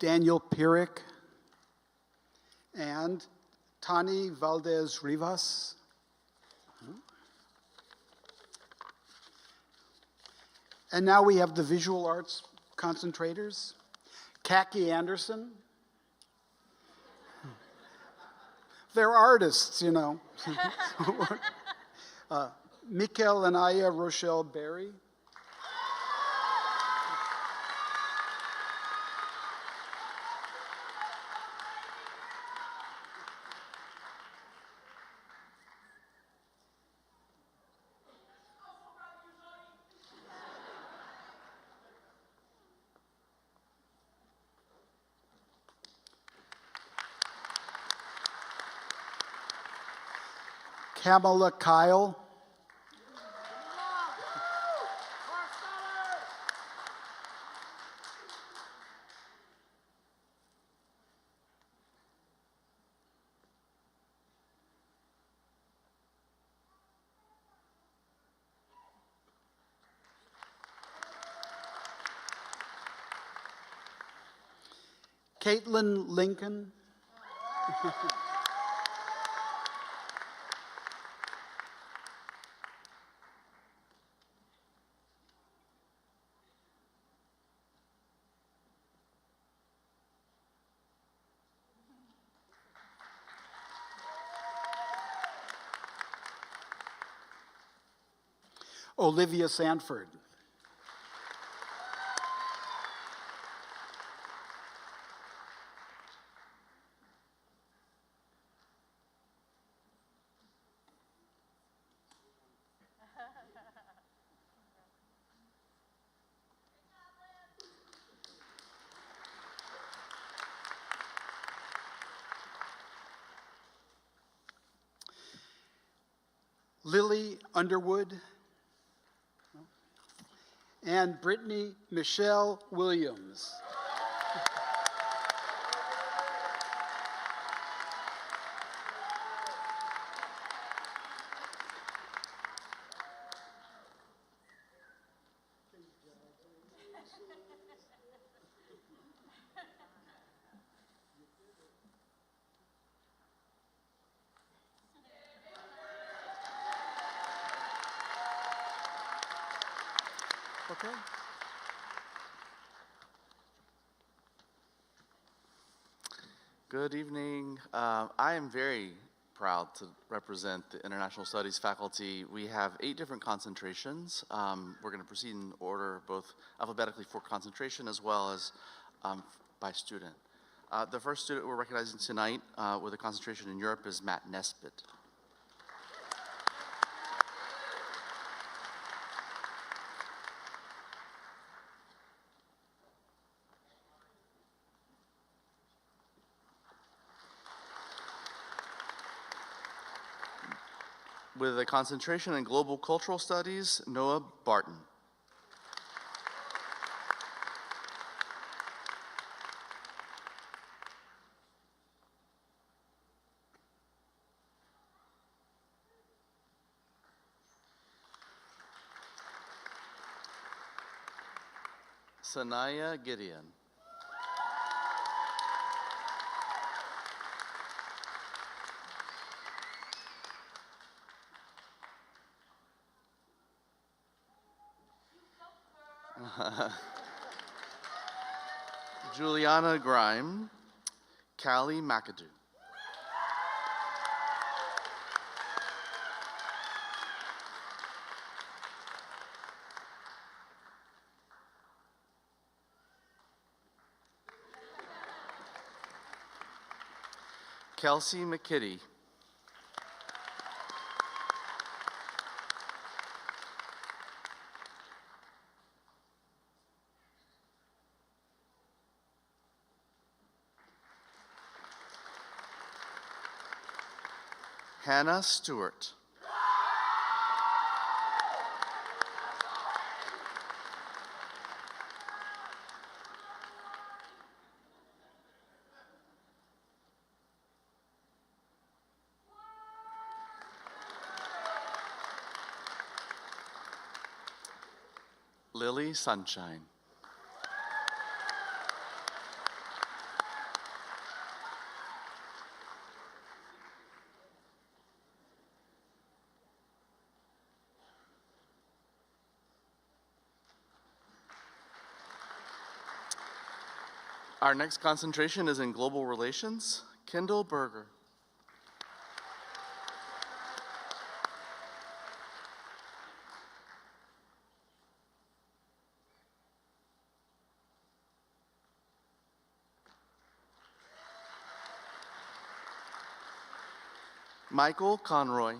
Daniel Pirik, and Tani Valdez Rivas. And now we have the visual arts concentrators. Kaki Anderson. They're artists, you know. Mikel and Aya Rochelle Berry. Kamala Kyle. Caitlin Lincoln. Olivia Sanford. Lily Underwood, and Brittany Michelle Williams. Okay. Good evening. I am very proud to represent the International Studies faculty. We have 8 different concentrations. We're going to proceed in order, both alphabetically for concentration as well as by student. The first student we're recognizing tonight with a concentration in Europe is Matt Nesbitt. With a concentration in global cultural studies, Noah Barton. Sanaya Gideon. Juliana Grime, Callie McAdoo. Kelsey McKitty. Hannah Stewart. Lily Sunshine. Our next concentration is in global relations. Kendall Berger. Michael Conroy.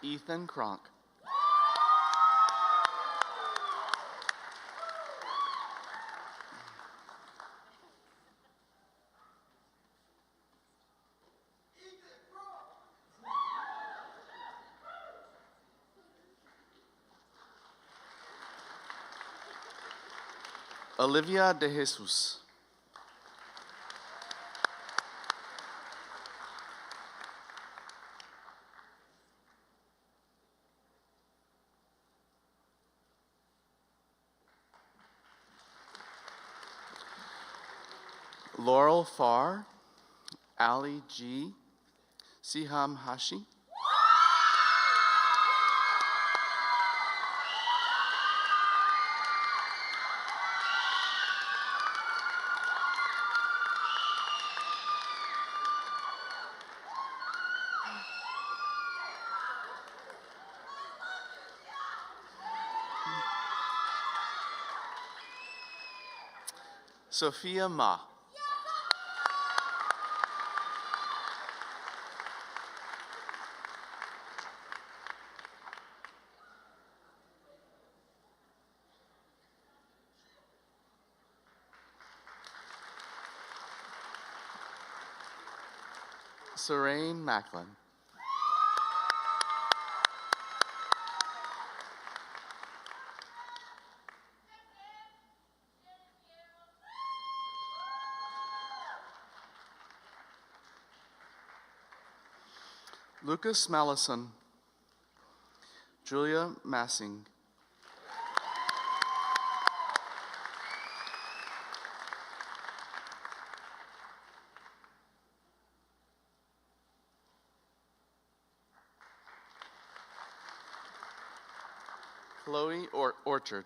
Ethan Kronk. Olivia De Jesus. Laurel Farr, Ali G, Siham Hashi. Sophia Ma. Seraine Macklin. Lucas Mallison. Julia Massing. Chloe Orchard.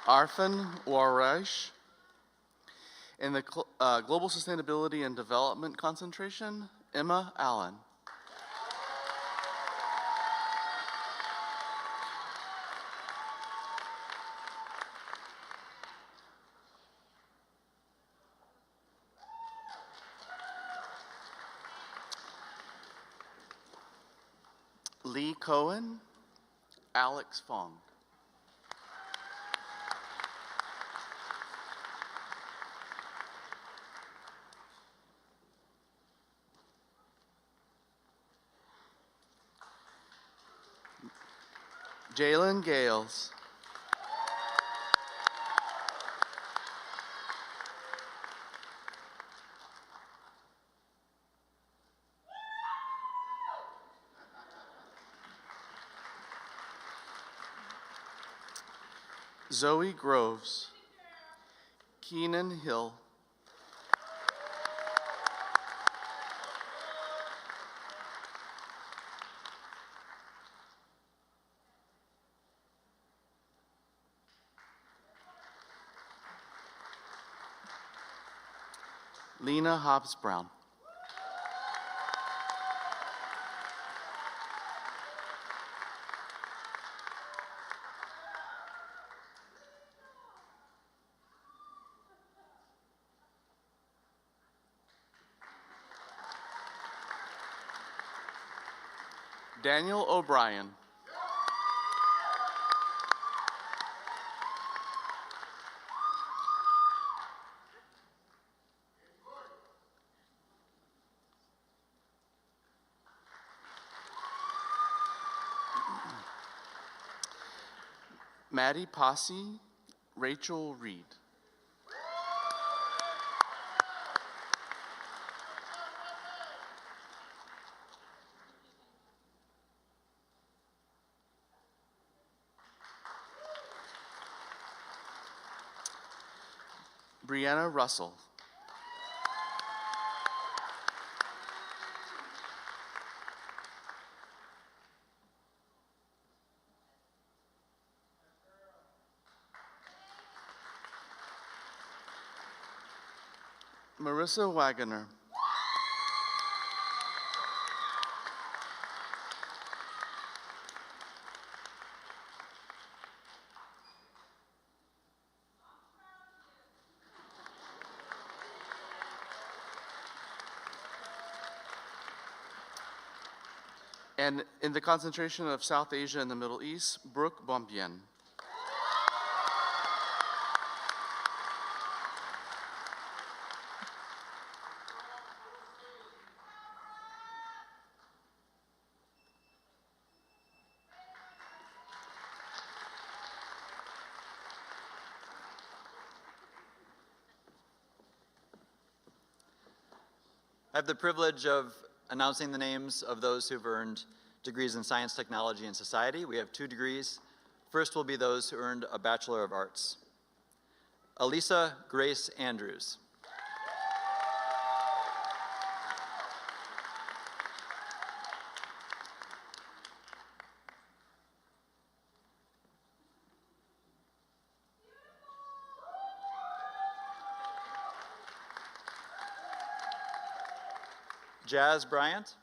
Arfan Warash. In the Global Sustainability and Development concentration, Emma Allen. Lee Cohen, Alex Fong. Jalen Gales. Zoe Groves, Keenan Hill, Lena Hobbs Brown. Daniel O'Brien. Maddie Posse, Rachel Reed. Brianna Russell. Marissa Wagoner. And in the concentration of South Asia and the Middle East, Brooke Bombien. I have the privilege of announcing the names of those who've earned degrees in Science, Technology, and Society. We have 2 degrees. First will be those who earned a Bachelor of Arts. Elisa Grace Andrews. Jazz Bryant.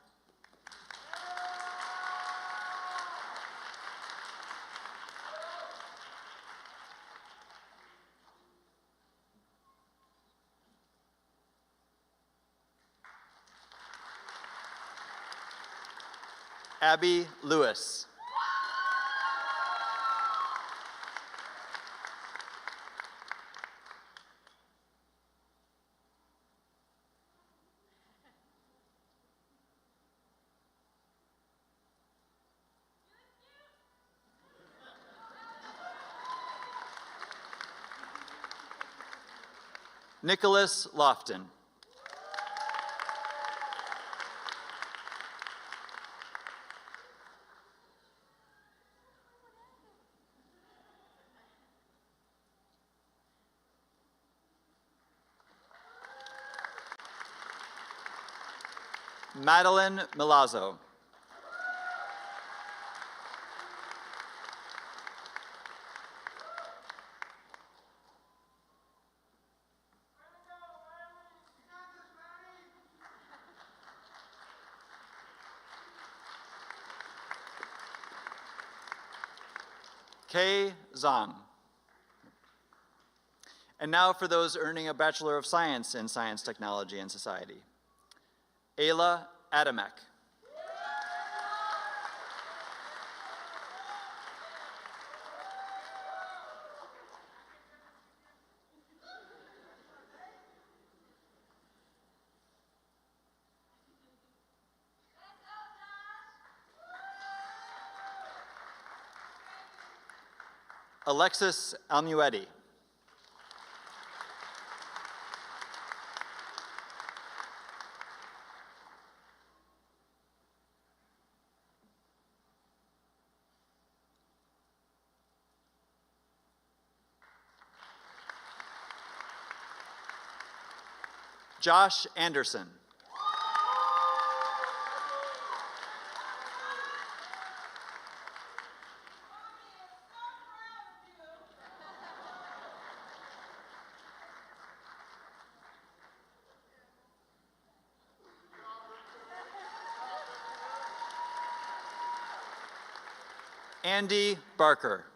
Abby Lewis. Nicholas Lofton. Madeline Milazzo. Kay Zhang. And now for those earning a Bachelor of Science in Science, Technology, and Society. Ayla Adamek. Alexis Almuetti. Josh Anderson. Andy Barker.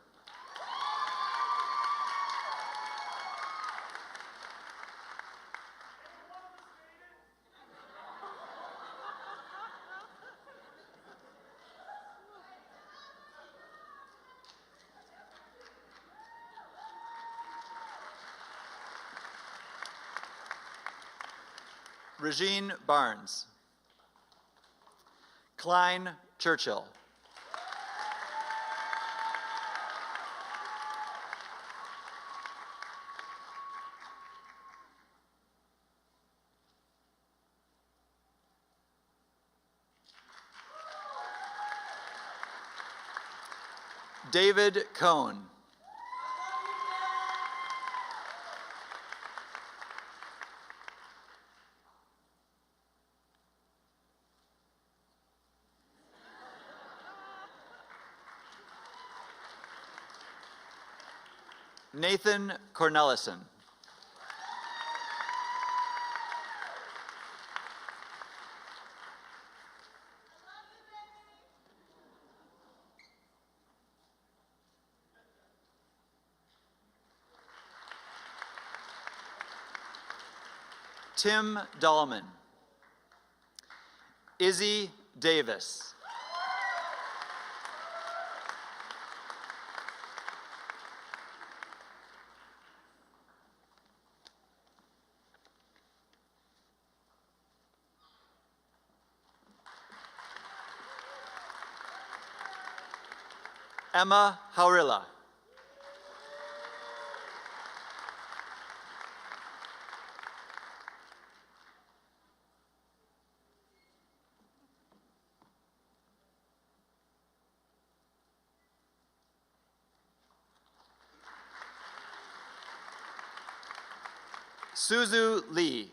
Regine Barnes. Klein Churchill. David Cohn. Nathan Cornelison. Tim Dahlman. Izzy Davis. Emma Haurila. Suzu Lee.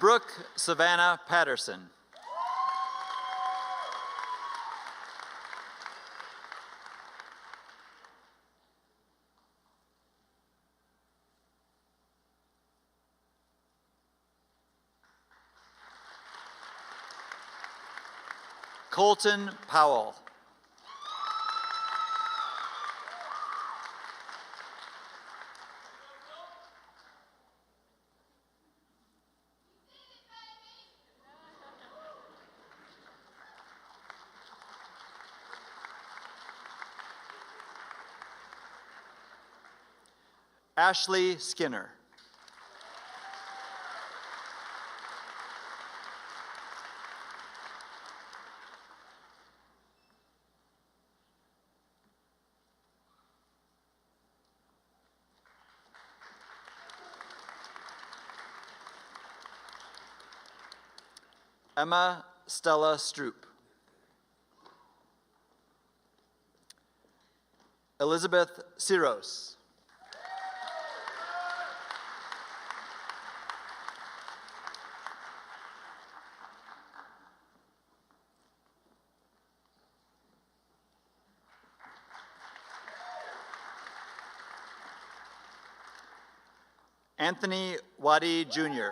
Brooke Savannah Patterson. Colton Powell. Ashley Skinner. Emma Stella Stroop. Elizabeth Siros. Anthony Waddy Jr.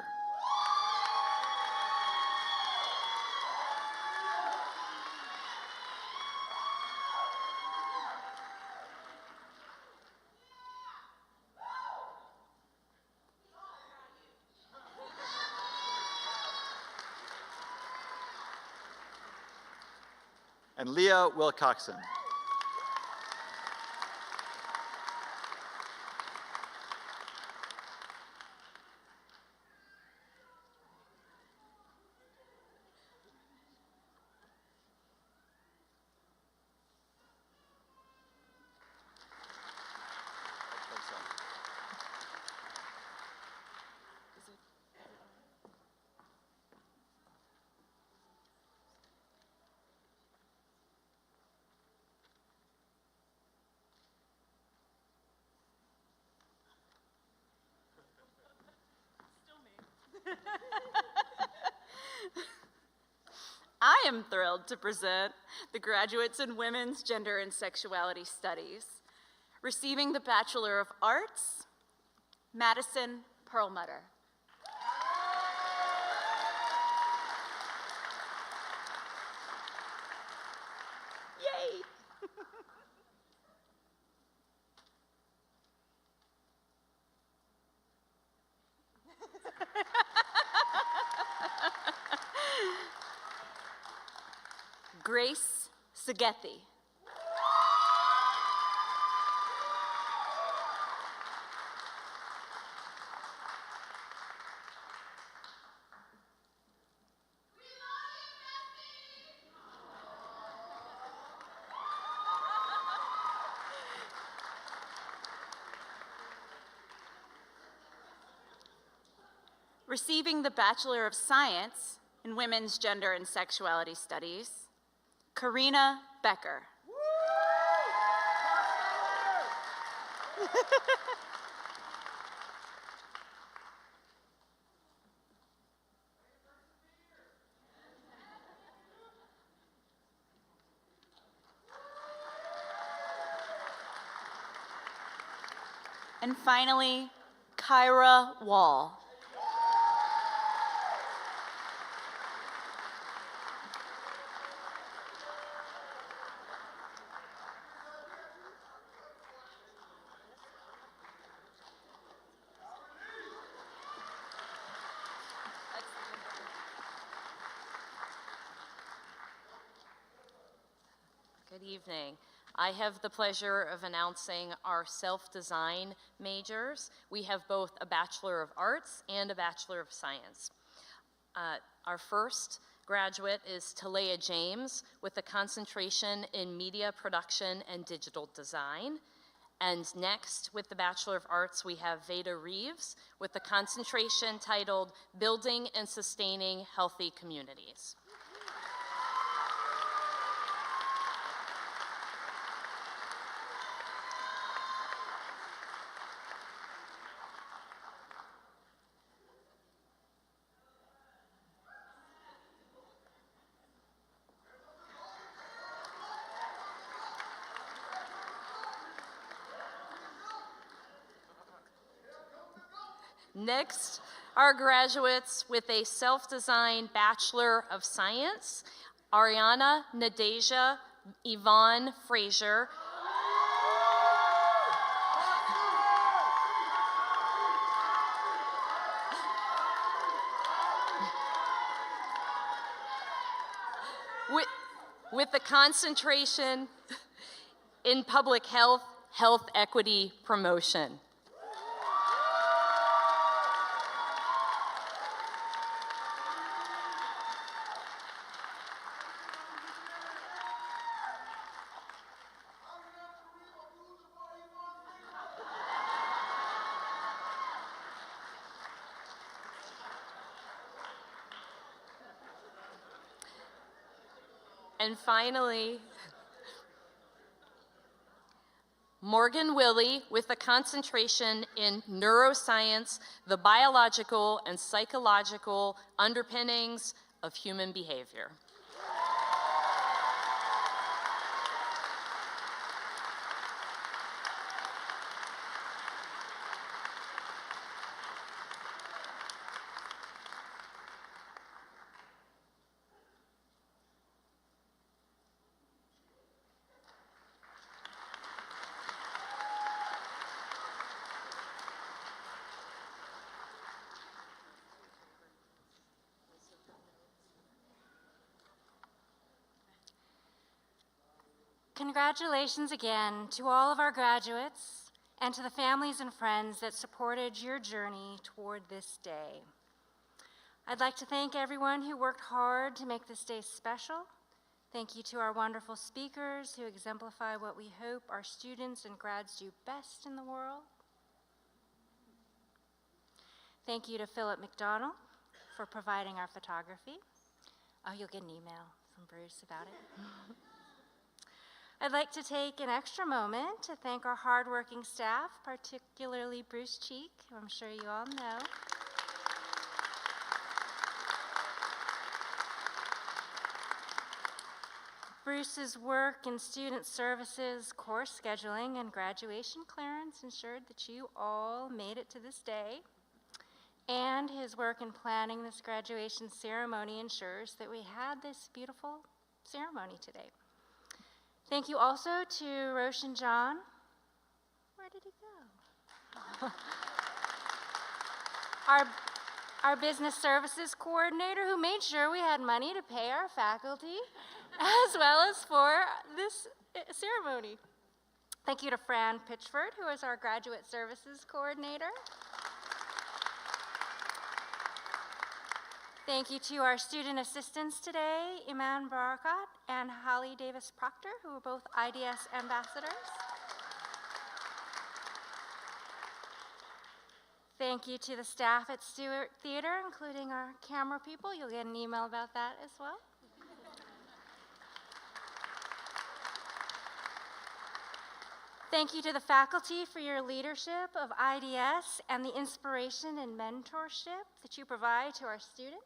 And Leah Wilcoxon. I am thrilled to present the graduates in Women's Gender and Sexuality Studies. Receiving the Bachelor of Arts, Madison Perlmutter. Yay! Grace Sagethi. Receiving the Bachelor of Science in Women's Gender and Sexuality Studies, Karina Becker. And finally, Kyra Wall. Good evening. I have the pleasure of announcing our self-design majors. We have both a Bachelor of Arts and a Bachelor of Science. Our first graduate is Talea James with a concentration in media production and digital design. And next, with the Bachelor of Arts, we have Veda Reeves with a concentration titled Building and Sustaining Healthy Communities. Next, our graduates with a self-designed Bachelor of Science, Ariana Nadeja Yvonne Frazier. With the concentration in public health, health equity promotion. And finally, Morgan Willie with a concentration in neuroscience, the biological and psychological underpinnings of human behavior. Congratulations again to all of our graduates and to the families and friends that supported your journey toward this day. I'd like to thank everyone who worked hard to make this day special. Thank you to our wonderful speakers who exemplify what we hope our students and grads do best in the world. Thank you to Philip McDonald for providing our photography. Oh, you'll get an email from Bruce about it. I'd like to take an extra moment to thank our hardworking staff, particularly Bruce Cheek, who I'm sure you all know. Bruce's work in student services, course scheduling, and graduation clearance ensured that you all made it to this day. And his work in planning this graduation ceremony ensures that we had this beautiful ceremony today. Thank you also to Roshan John. Where did he go? Our business services coordinator, who made sure we had money to pay our faculty as well as for this ceremony. Thank you to Fran Pitchford, who is our graduate services coordinator. Thank you to our student assistants today, Iman Barakat and Holly Davis Proctor, who are both IDS ambassadors. Thank you to the staff at Stewart Theater, including our camera people. You'll get an email about that as well. Thank you to the faculty for your leadership of IDS and the inspiration and mentorship that you provide to our students.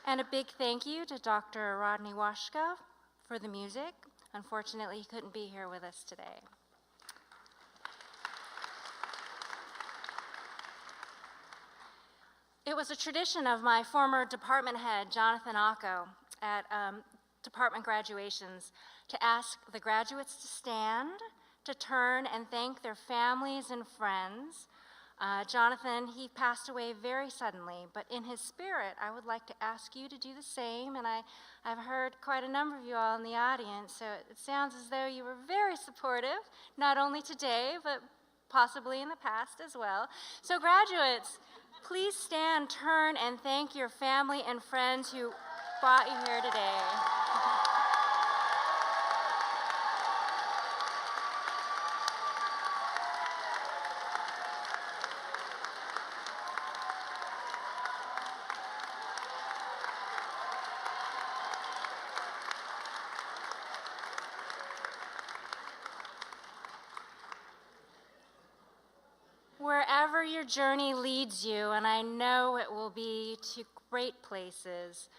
And a big thank you to Dr. Rodney Washka for the music. Unfortunately, he couldn't be here with us today. It was a tradition of my former department head, Jonathan Acco, at department graduations to ask the graduates to stand, to turn and thank their families and friends. Jonathan, he passed away very suddenly, but in his spirit, I would like to ask you to do the same, and I've heard quite a number of you all in the audience, so it sounds as though you were very supportive, not only today, but possibly in the past as well. So graduates, please stand, turn, and thank your family and friends who brought you here today. Wherever your journey leads you, and I know it will be to great places,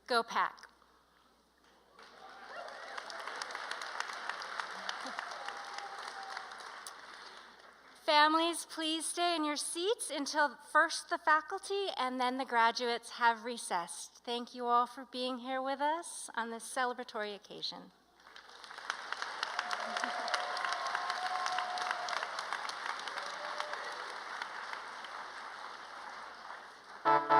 go Pack. Families, please stay in your seats until first the faculty and then the graduates have recessed. Thank you all for being here with us on this celebratory occasion. Thank you.